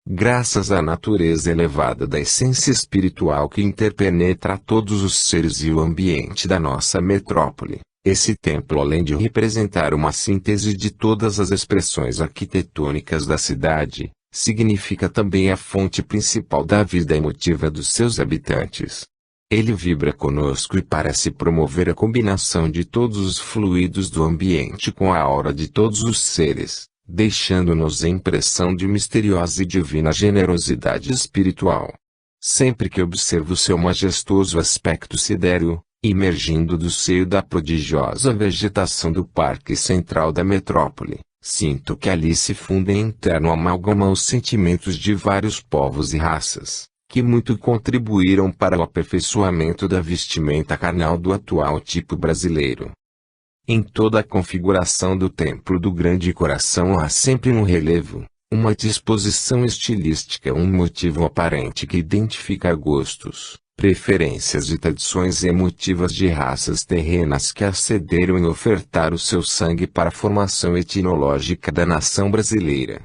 Graças à natureza elevada da essência espiritual que interpenetra todos os seres e o ambiente da nossa metrópole, esse templo, além de representar uma síntese de todas as expressões arquitetônicas da cidade, significa também a fonte principal da vida emotiva dos seus habitantes. Ele vibra conosco e parece promover a combinação de todos os fluidos do ambiente com a aura de todos os seres, deixando-nos a impressão de misteriosa e divina generosidade espiritual. Sempre que observo seu majestoso aspecto sidéreo, emergindo do seio da prodigiosa vegetação do parque central da metrópole, sinto que ali se fundem em terno amálgama os sentimentos de vários povos e raças, que muito contribuíram para o aperfeiçoamento da vestimenta carnal do atual tipo brasileiro. Em toda a configuração do Templo do Grande Coração há sempre um relevo, uma disposição estilística, um motivo aparente que identifica gostos, preferências e tradições emotivas de raças terrenas que acederam em ofertar o seu sangue para a formação etnológica da nação brasileira.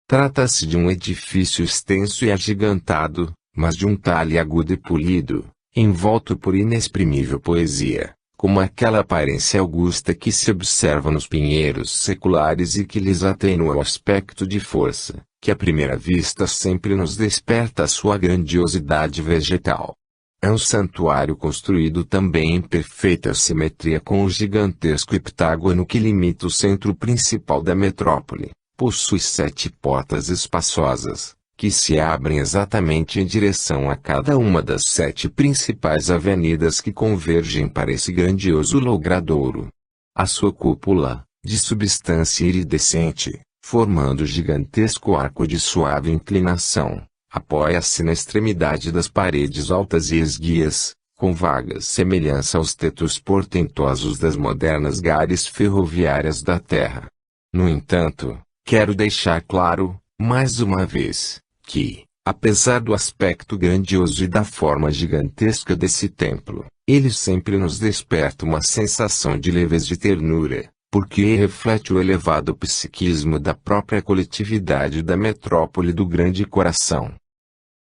Trata-se de um edifício extenso e agigantado, mas de um talhe agudo e polido, envolto por inexprimível poesia, como aquela aparência augusta que se observa nos pinheiros seculares e que lhes atenua o aspecto de força, que à primeira vista sempre nos desperta a sua grandiosidade vegetal. É um santuário construído também em perfeita simetria com o gigantesco heptágono que limita o centro principal da metrópole. Possui 7 portas espaçosas, que se abrem exatamente em direção a cada uma das 7 principais avenidas que convergem para esse grandioso logradouro. A sua cúpula, de substância iridescente, formando gigantesco arco de suave inclinação, Apoia-se na extremidade das paredes altas e esguias, com vaga semelhança aos tetos portentosos das modernas gares ferroviárias da Terra. No entanto, quero deixar claro, mais uma vez, que, apesar do aspecto grandioso e da forma gigantesca desse templo, ele sempre nos desperta uma sensação de leveza e ternura, porque reflete o elevado psiquismo da própria coletividade da metrópole do Grande Coração.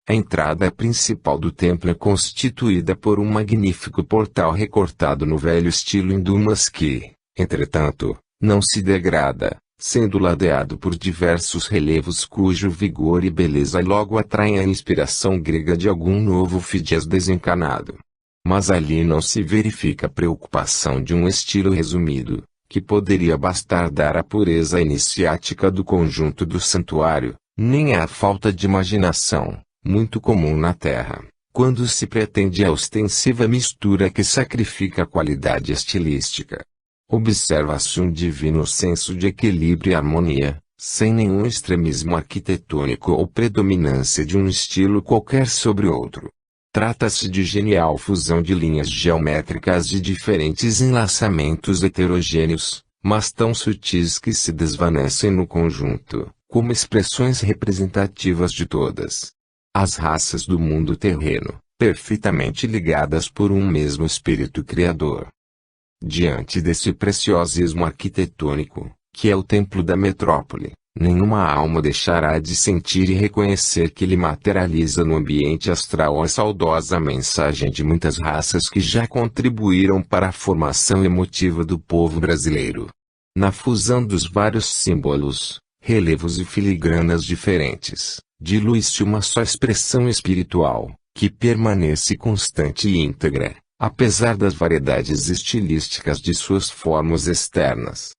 A entrada principal do templo é constituída por um magnífico portal recortado no velho estilo hindu, mas que, entretanto, não se degrada, sendo ladeado por diversos relevos cujo vigor e beleza logo atraem a inspiração grega de algum novo Fidias desencarnado. Mas ali não se verifica a preocupação de um estilo resumido, que poderia bastar dar a pureza iniciática do conjunto do santuário, nem a falta de imaginação, muito comum na Terra, quando se pretende a ostensiva mistura que sacrifica a qualidade estilística. Observa-se um divino senso de equilíbrio e harmonia, sem nenhum extremismo arquitetônico ou predominância de um estilo qualquer sobre outro. Trata-se de genial fusão de linhas geométricas de diferentes enlaçamentos heterogêneos, mas tão sutis que se desvanecem no conjunto, como expressões representativas de todas as raças do mundo terreno, perfeitamente ligadas por um mesmo espírito criador. Diante desse preciosismo arquitetônico, que é o templo da metrópole, nenhuma alma deixará de sentir e reconhecer que ele materializa no ambiente astral a saudosa mensagem de muitas raças que já contribuíram para a formação emotiva do povo brasileiro. Na fusão dos vários símbolos, relevos e filigranas diferentes, dilui-se uma só expressão espiritual, que permanece constante e íntegra, apesar das variedades estilísticas de suas formas externas.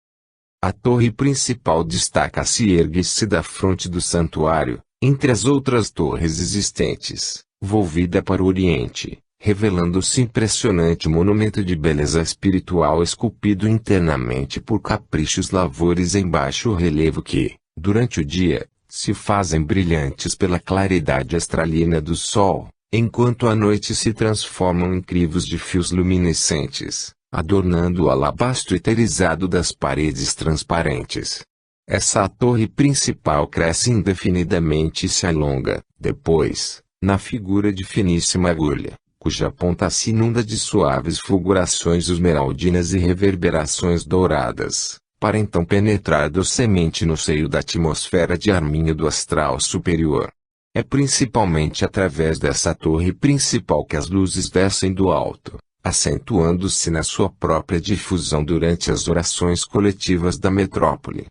A torre principal destaca-se e ergue-se da fronte do santuário, entre as outras torres existentes, volvida para o oriente, revelando-se impressionante monumento de beleza espiritual esculpido internamente por caprichos lavores em baixo relevo que, durante o dia, se fazem brilhantes pela claridade astralina do sol, enquanto à noite se transformam em crivos de fios luminescentes, adornando o alabastro eterizado das paredes transparentes. Essa torre principal cresce indefinidamente e se alonga, depois, na figura de finíssima agulha, cuja ponta se inunda de suaves fulgurações esmeraldinas e reverberações douradas, para então penetrar docemente no seio da atmosfera de arminho do astral superior. É principalmente através dessa torre principal que as luzes descem do alto, acentuando-se na sua própria difusão durante as orações coletivas da metrópole.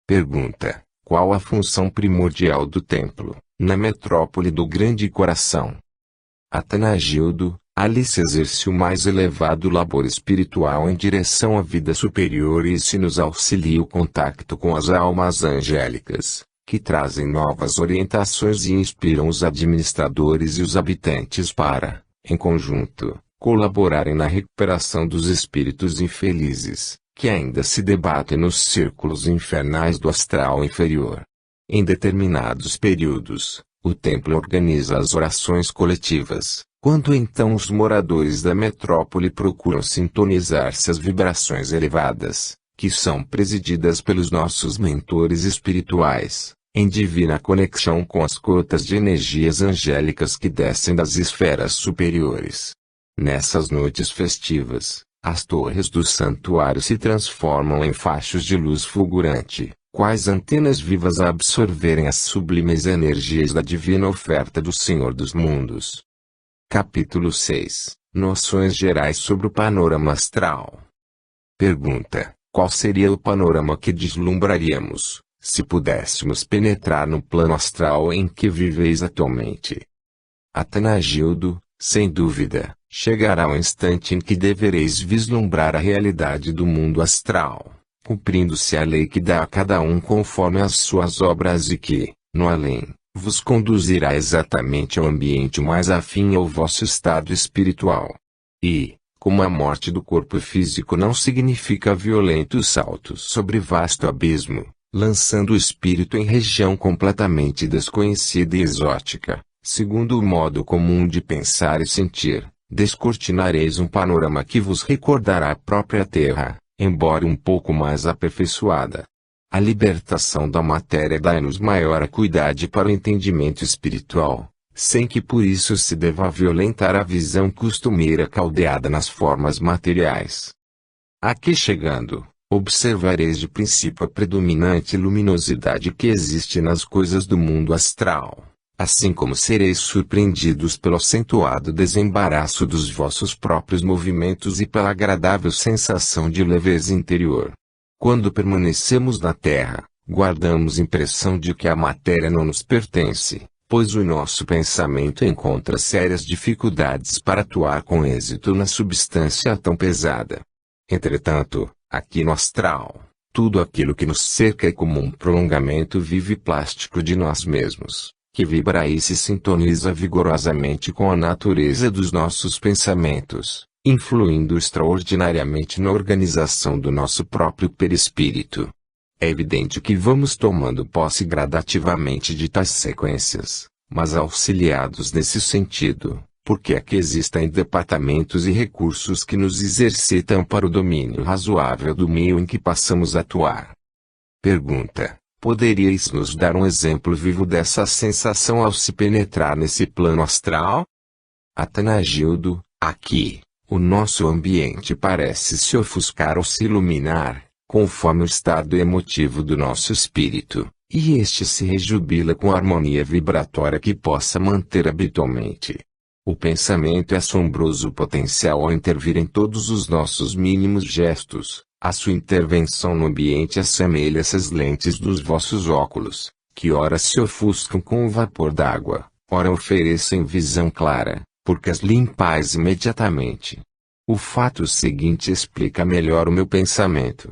Pergunta: qual a função primordial do templo, na metrópole do Grande Coração? Atanagildo: ali se exerce o mais elevado labor espiritual em direção à vida superior e se nos auxilia o contato com as almas angélicas, que trazem novas orientações e inspiram os administradores e os habitantes para, em conjunto, colaborarem na recuperação dos espíritos infelizes, que ainda se debatem nos círculos infernais do astral inferior. Em determinados períodos, o templo organiza as orações coletivas, quando então os moradores da metrópole procuram sintonizar-se às vibrações elevadas, que são presididas pelos nossos mentores espirituais, em divina conexão com as cotas de energias angélicas que descem das esferas superiores. Nessas noites festivas, as torres do santuário se transformam em fachos de luz fulgurante, quais antenas vivas a absorverem as sublimes energias da divina oferta do Senhor dos Mundos. Capítulo 6 – Noções gerais sobre o panorama astral. Pergunta: qual seria o panorama que deslumbraríamos, se pudéssemos penetrar no plano astral em que viveis atualmente? Atanagildo: sem dúvida, chegará o instante em que devereis vislumbrar a realidade do mundo astral, cumprindo-se a lei que dá a cada um conforme as suas obras e que, no além, vos conduzirá exatamente ao ambiente mais afim ao vosso estado espiritual. E, como a morte do corpo físico não significa violentos saltos sobre vasto abismo, lançando o espírito em região completamente desconhecida e exótica, segundo o modo comum de pensar e sentir, descortinareis um panorama que vos recordará a própria Terra, embora um pouco mais aperfeiçoada. A libertação da matéria dá-nos maior acuidade para o entendimento espiritual, sem que por isso se deva violentar a visão costumeira caldeada nas formas materiais. Aqui chegando, observareis de princípio a predominante luminosidade que existe nas coisas do mundo astral, assim como sereis surpreendidos pelo acentuado desembaraço dos vossos próprios movimentos e pela agradável sensação de leveza interior. Quando permanecemos na Terra, guardamos impressão de que a matéria não nos pertence, pois o nosso pensamento encontra sérias dificuldades para atuar com êxito na substância tão pesada. Entretanto, aqui no astral, tudo aquilo que nos cerca é como um prolongamento vivo e plástico de nós mesmos, que vibra e se sintoniza vigorosamente com a natureza dos nossos pensamentos, influindo extraordinariamente na organização do nosso próprio perispírito. É evidente que vamos tomando posse gradativamente de tais sequências, mas auxiliados nesse sentido, porque aqui existem departamentos e recursos que nos exercitam para o domínio razoável do meio em que passamos a atuar. Pergunta: poderíeis nos dar um exemplo vivo dessa sensação ao se penetrar nesse plano astral? Atanagildo: aqui, o nosso ambiente parece se ofuscar ou se iluminar, conforme o estado emotivo do nosso espírito, e este se rejubila com a harmonia vibratória que possa manter habitualmente. O pensamento é assombroso potencial ao intervir em todos os nossos mínimos gestos. A sua intervenção no ambiente assemelha-se às lentes dos vossos óculos, que ora se ofuscam com o vapor d'água, ora oferecem visão clara, porque as limpais imediatamente. O fato seguinte explica melhor o meu pensamento.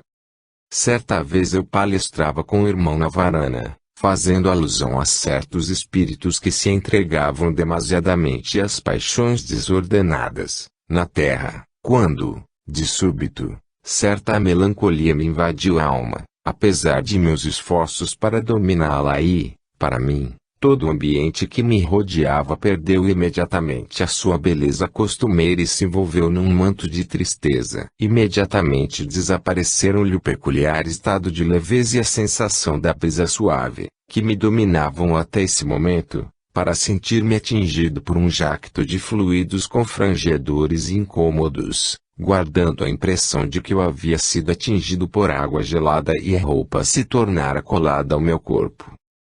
Certa vez eu palestrava com o irmão na varana, fazendo alusão a certos espíritos que se entregavam demasiadamente às paixões desordenadas, na terra, quando, de súbito, certa melancolia me invadiu a alma, apesar de meus esforços para dominá-la e, para mim, todo o ambiente que me rodeava perdeu imediatamente a sua beleza costumeira e se envolveu num manto de tristeza. Imediatamente desapareceram-lhe o peculiar estado de leveza e a sensação da brisa suave, que me dominavam até esse momento, para sentir-me atingido por um jacto de fluidos confrangedores e incômodos, guardando a impressão de que eu havia sido atingido por água gelada e a roupa se tornara colada ao meu corpo.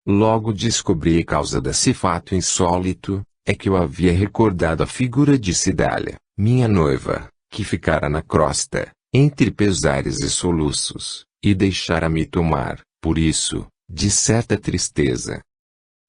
Logo descobri a causa desse fato insólito, é que eu havia recordado a figura de Cidália, minha noiva, que ficara na crosta, entre pesares e soluços, e deixara-me tomar, por isso, de certa tristeza.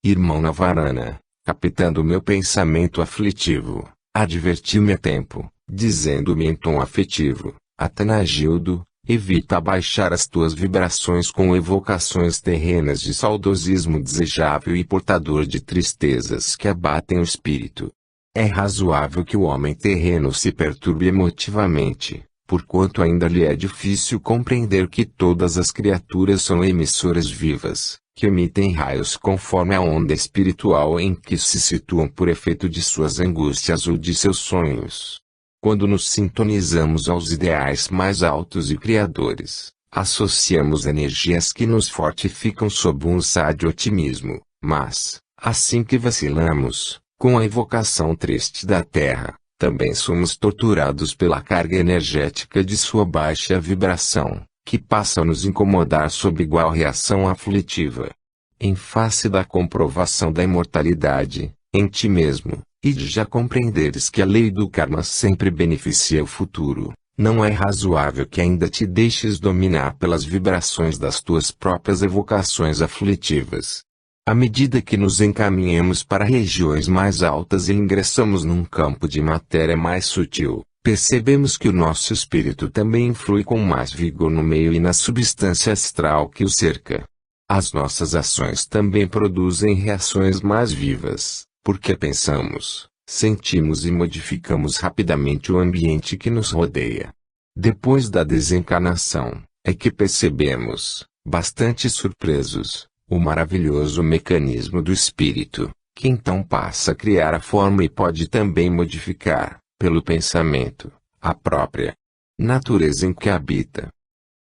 Irmão na varana, captando o meu pensamento aflitivo, advertiu-me a tempo, dizendo-me em tom afetivo: Atanagildo, evita abaixar as tuas vibrações com evocações terrenas de saudosismo desejável e portador de tristezas que abatem o espírito. É razoável que o homem terreno se perturbe emotivamente, porquanto ainda lhe é difícil compreender que todas as criaturas são emissoras vivas, que emitem raios conforme a onda espiritual em que se situam por efeito de suas angústias ou de seus sonhos. Quando nos sintonizamos aos ideais mais altos e criadores, associamos energias que nos fortificam sob um sádio otimismo, mas, assim que vacilamos, com a evocação triste da Terra, também somos torturados pela carga energética de sua baixa vibração, que passa a nos incomodar sob igual reação aflitiva. Em face da comprovação da imortalidade, em ti mesmo, e de já compreenderes que a lei do karma sempre beneficia o futuro, não é razoável que ainda te deixes dominar pelas vibrações das tuas próprias evocações aflitivas. À medida que nos encaminhamos para regiões mais altas e ingressamos num campo de matéria mais sutil, percebemos que o nosso espírito também influi com mais vigor no meio e na substância astral que o cerca. As nossas ações também produzem reações mais vivas, porque pensamos, sentimos e modificamos rapidamente o ambiente que nos rodeia. Depois da desencarnação, é que percebemos, bastante surpresos, o maravilhoso mecanismo do espírito, que então passa a criar a forma e pode também modificar, pelo pensamento, a própria natureza em que habita.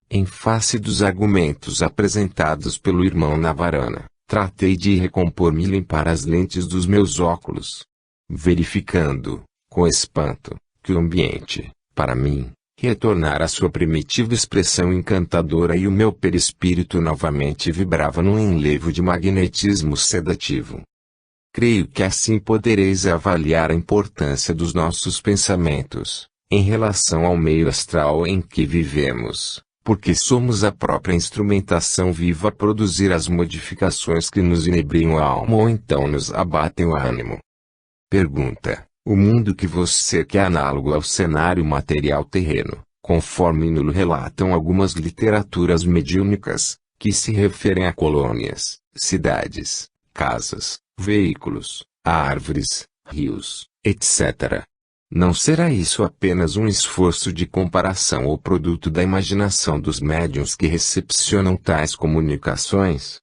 Em face dos argumentos apresentados pelo irmão Navarana, tratei de recompor-me e limpar as lentes dos meus óculos, verificando, com espanto, que o ambiente, para mim, retornara à sua primitiva expressão encantadora e o meu perispírito novamente vibrava num enlevo de magnetismo sedativo. Creio que assim podereis avaliar a importância dos nossos pensamentos, em relação ao meio astral em que vivemos, porque somos a própria instrumentação viva a produzir as modificações que nos inebriam a alma ou então nos abatem o ânimo. Pergunta: o mundo que você quer é análogo ao cenário material terreno, conforme nos relatam algumas literaturas mediúnicas, que se referem a colônias, cidades, casas, veículos, árvores, rios, etc. Não será isso apenas um esforço de comparação ou produto da imaginação dos médiuns que recepcionam tais comunicações?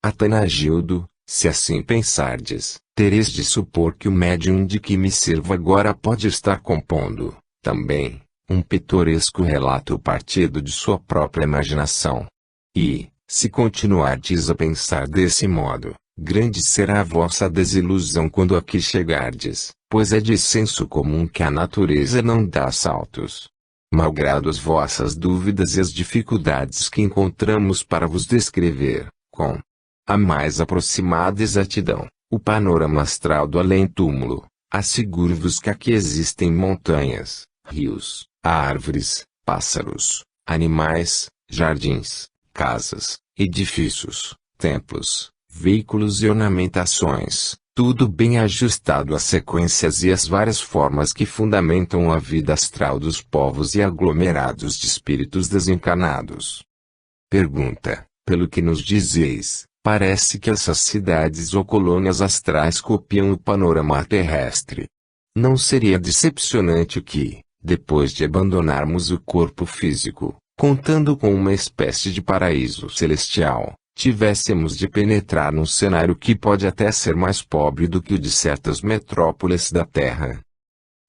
Atanagildo, se assim pensardes, tereis de supor que o médium de que me servo agora pode estar compondo, também, um pitoresco relato partido de sua própria imaginação. E, se continuardes a pensar desse modo, grande será a vossa desilusão quando aqui chegardes, pois é de senso comum que a natureza não dá saltos. Malgrado as vossas dúvidas e as dificuldades que encontramos para vos descrever, com a mais aproximada exatidão, o panorama astral do além-túmulo, asseguro-vos que aqui existem montanhas, rios, árvores, pássaros, animais, jardins, casas, edifícios, templos, veículos e ornamentações, tudo bem ajustado às sequências e às várias formas que fundamentam a vida astral dos povos e aglomerados de espíritos desencarnados. Pergunta: pelo que nos dizeis, parece que essas cidades ou colônias astrais copiam o panorama terrestre. Não seria decepcionante que, depois de abandonarmos o corpo físico, contando com uma espécie de paraíso celestial, tivéssemos de penetrar num cenário que pode até ser mais pobre do que o de certas metrópoles da Terra?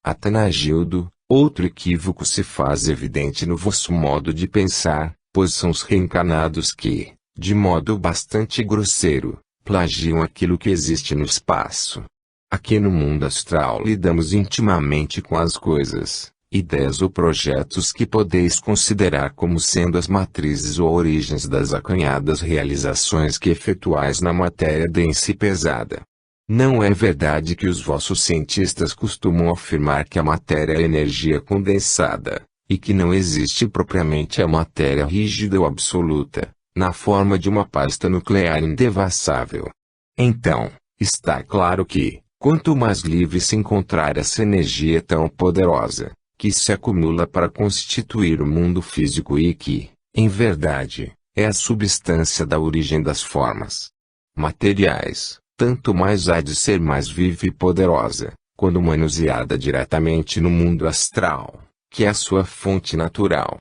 Atanagildo, outro equívoco se faz evidente no vosso modo de pensar, pois são os reencarnados que, de modo bastante grosseiro, plagiam aquilo que existe no espaço. Aqui no mundo astral lidamos intimamente com as coisas, ideias ou projetos que podeis considerar como sendo as matrizes ou origens das acanhadas realizações que efetuais na matéria densa e pesada. Não é verdade que os vossos cientistas costumam afirmar que a matéria é energia condensada, e que não existe propriamente a matéria rígida ou absoluta, na forma de uma pasta nuclear indevassável? Então, está claro que, quanto mais livre se encontrar essa energia tão poderosa, que se acumula para constituir o mundo físico e que, em verdade, é a substância da origem das formas materiais, tanto mais há de ser mais viva e poderosa, quando manuseada diretamente no mundo astral, que é a sua fonte natural.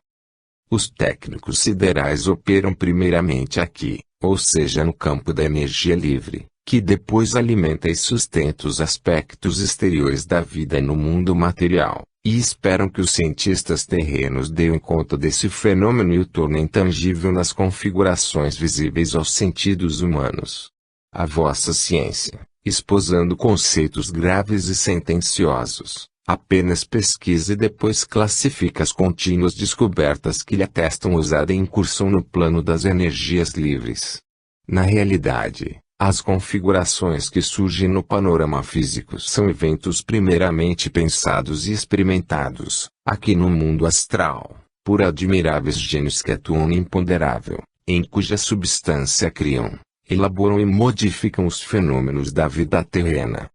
Os técnicos siderais operam primeiramente aqui, ou seja no campo da energia livre, que depois alimenta e sustenta os aspectos exteriores da vida no mundo material, e esperam que os cientistas terrenos deem conta desse fenômeno e o tornem tangível nas configurações visíveis aos sentidos humanos. A vossa ciência, esposando conceitos graves e sentenciosos, apenas pesquisa e depois classifica as contínuas descobertas que lhe atestam ousada incursão no plano das energias livres. Na realidade, as configurações que surgem no panorama físico são eventos primeiramente pensados e experimentados, aqui no mundo astral, por admiráveis gênios que atuam no imponderável, em cuja substância criam, elaboram e modificam os fenômenos da vida terrena.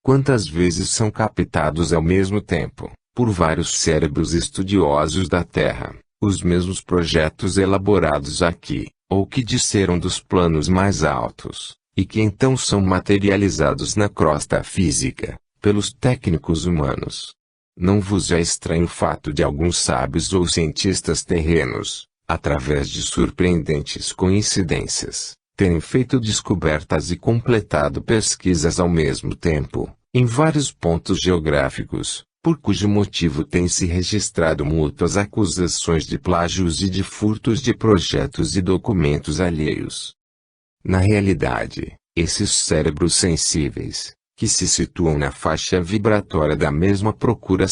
Quantas vezes são captados ao mesmo tempo, por vários cérebros estudiosos da Terra, os mesmos projetos elaborados aqui, ou que disseram dos planos mais altos, e que então são materializados na crosta física, pelos técnicos humanos. Não vos é estranho o fato de alguns sábios ou cientistas terrenos, através de surpreendentes coincidências, terem feito descobertas e completado pesquisas ao mesmo tempo, em vários pontos geográficos, por cujo motivo têm se registrado mútuas acusações de plágios e de furtos de projetos e documentos alheios. Na realidade, esses cérebros sensíveis, que se situam na faixa vibratória da mesma procura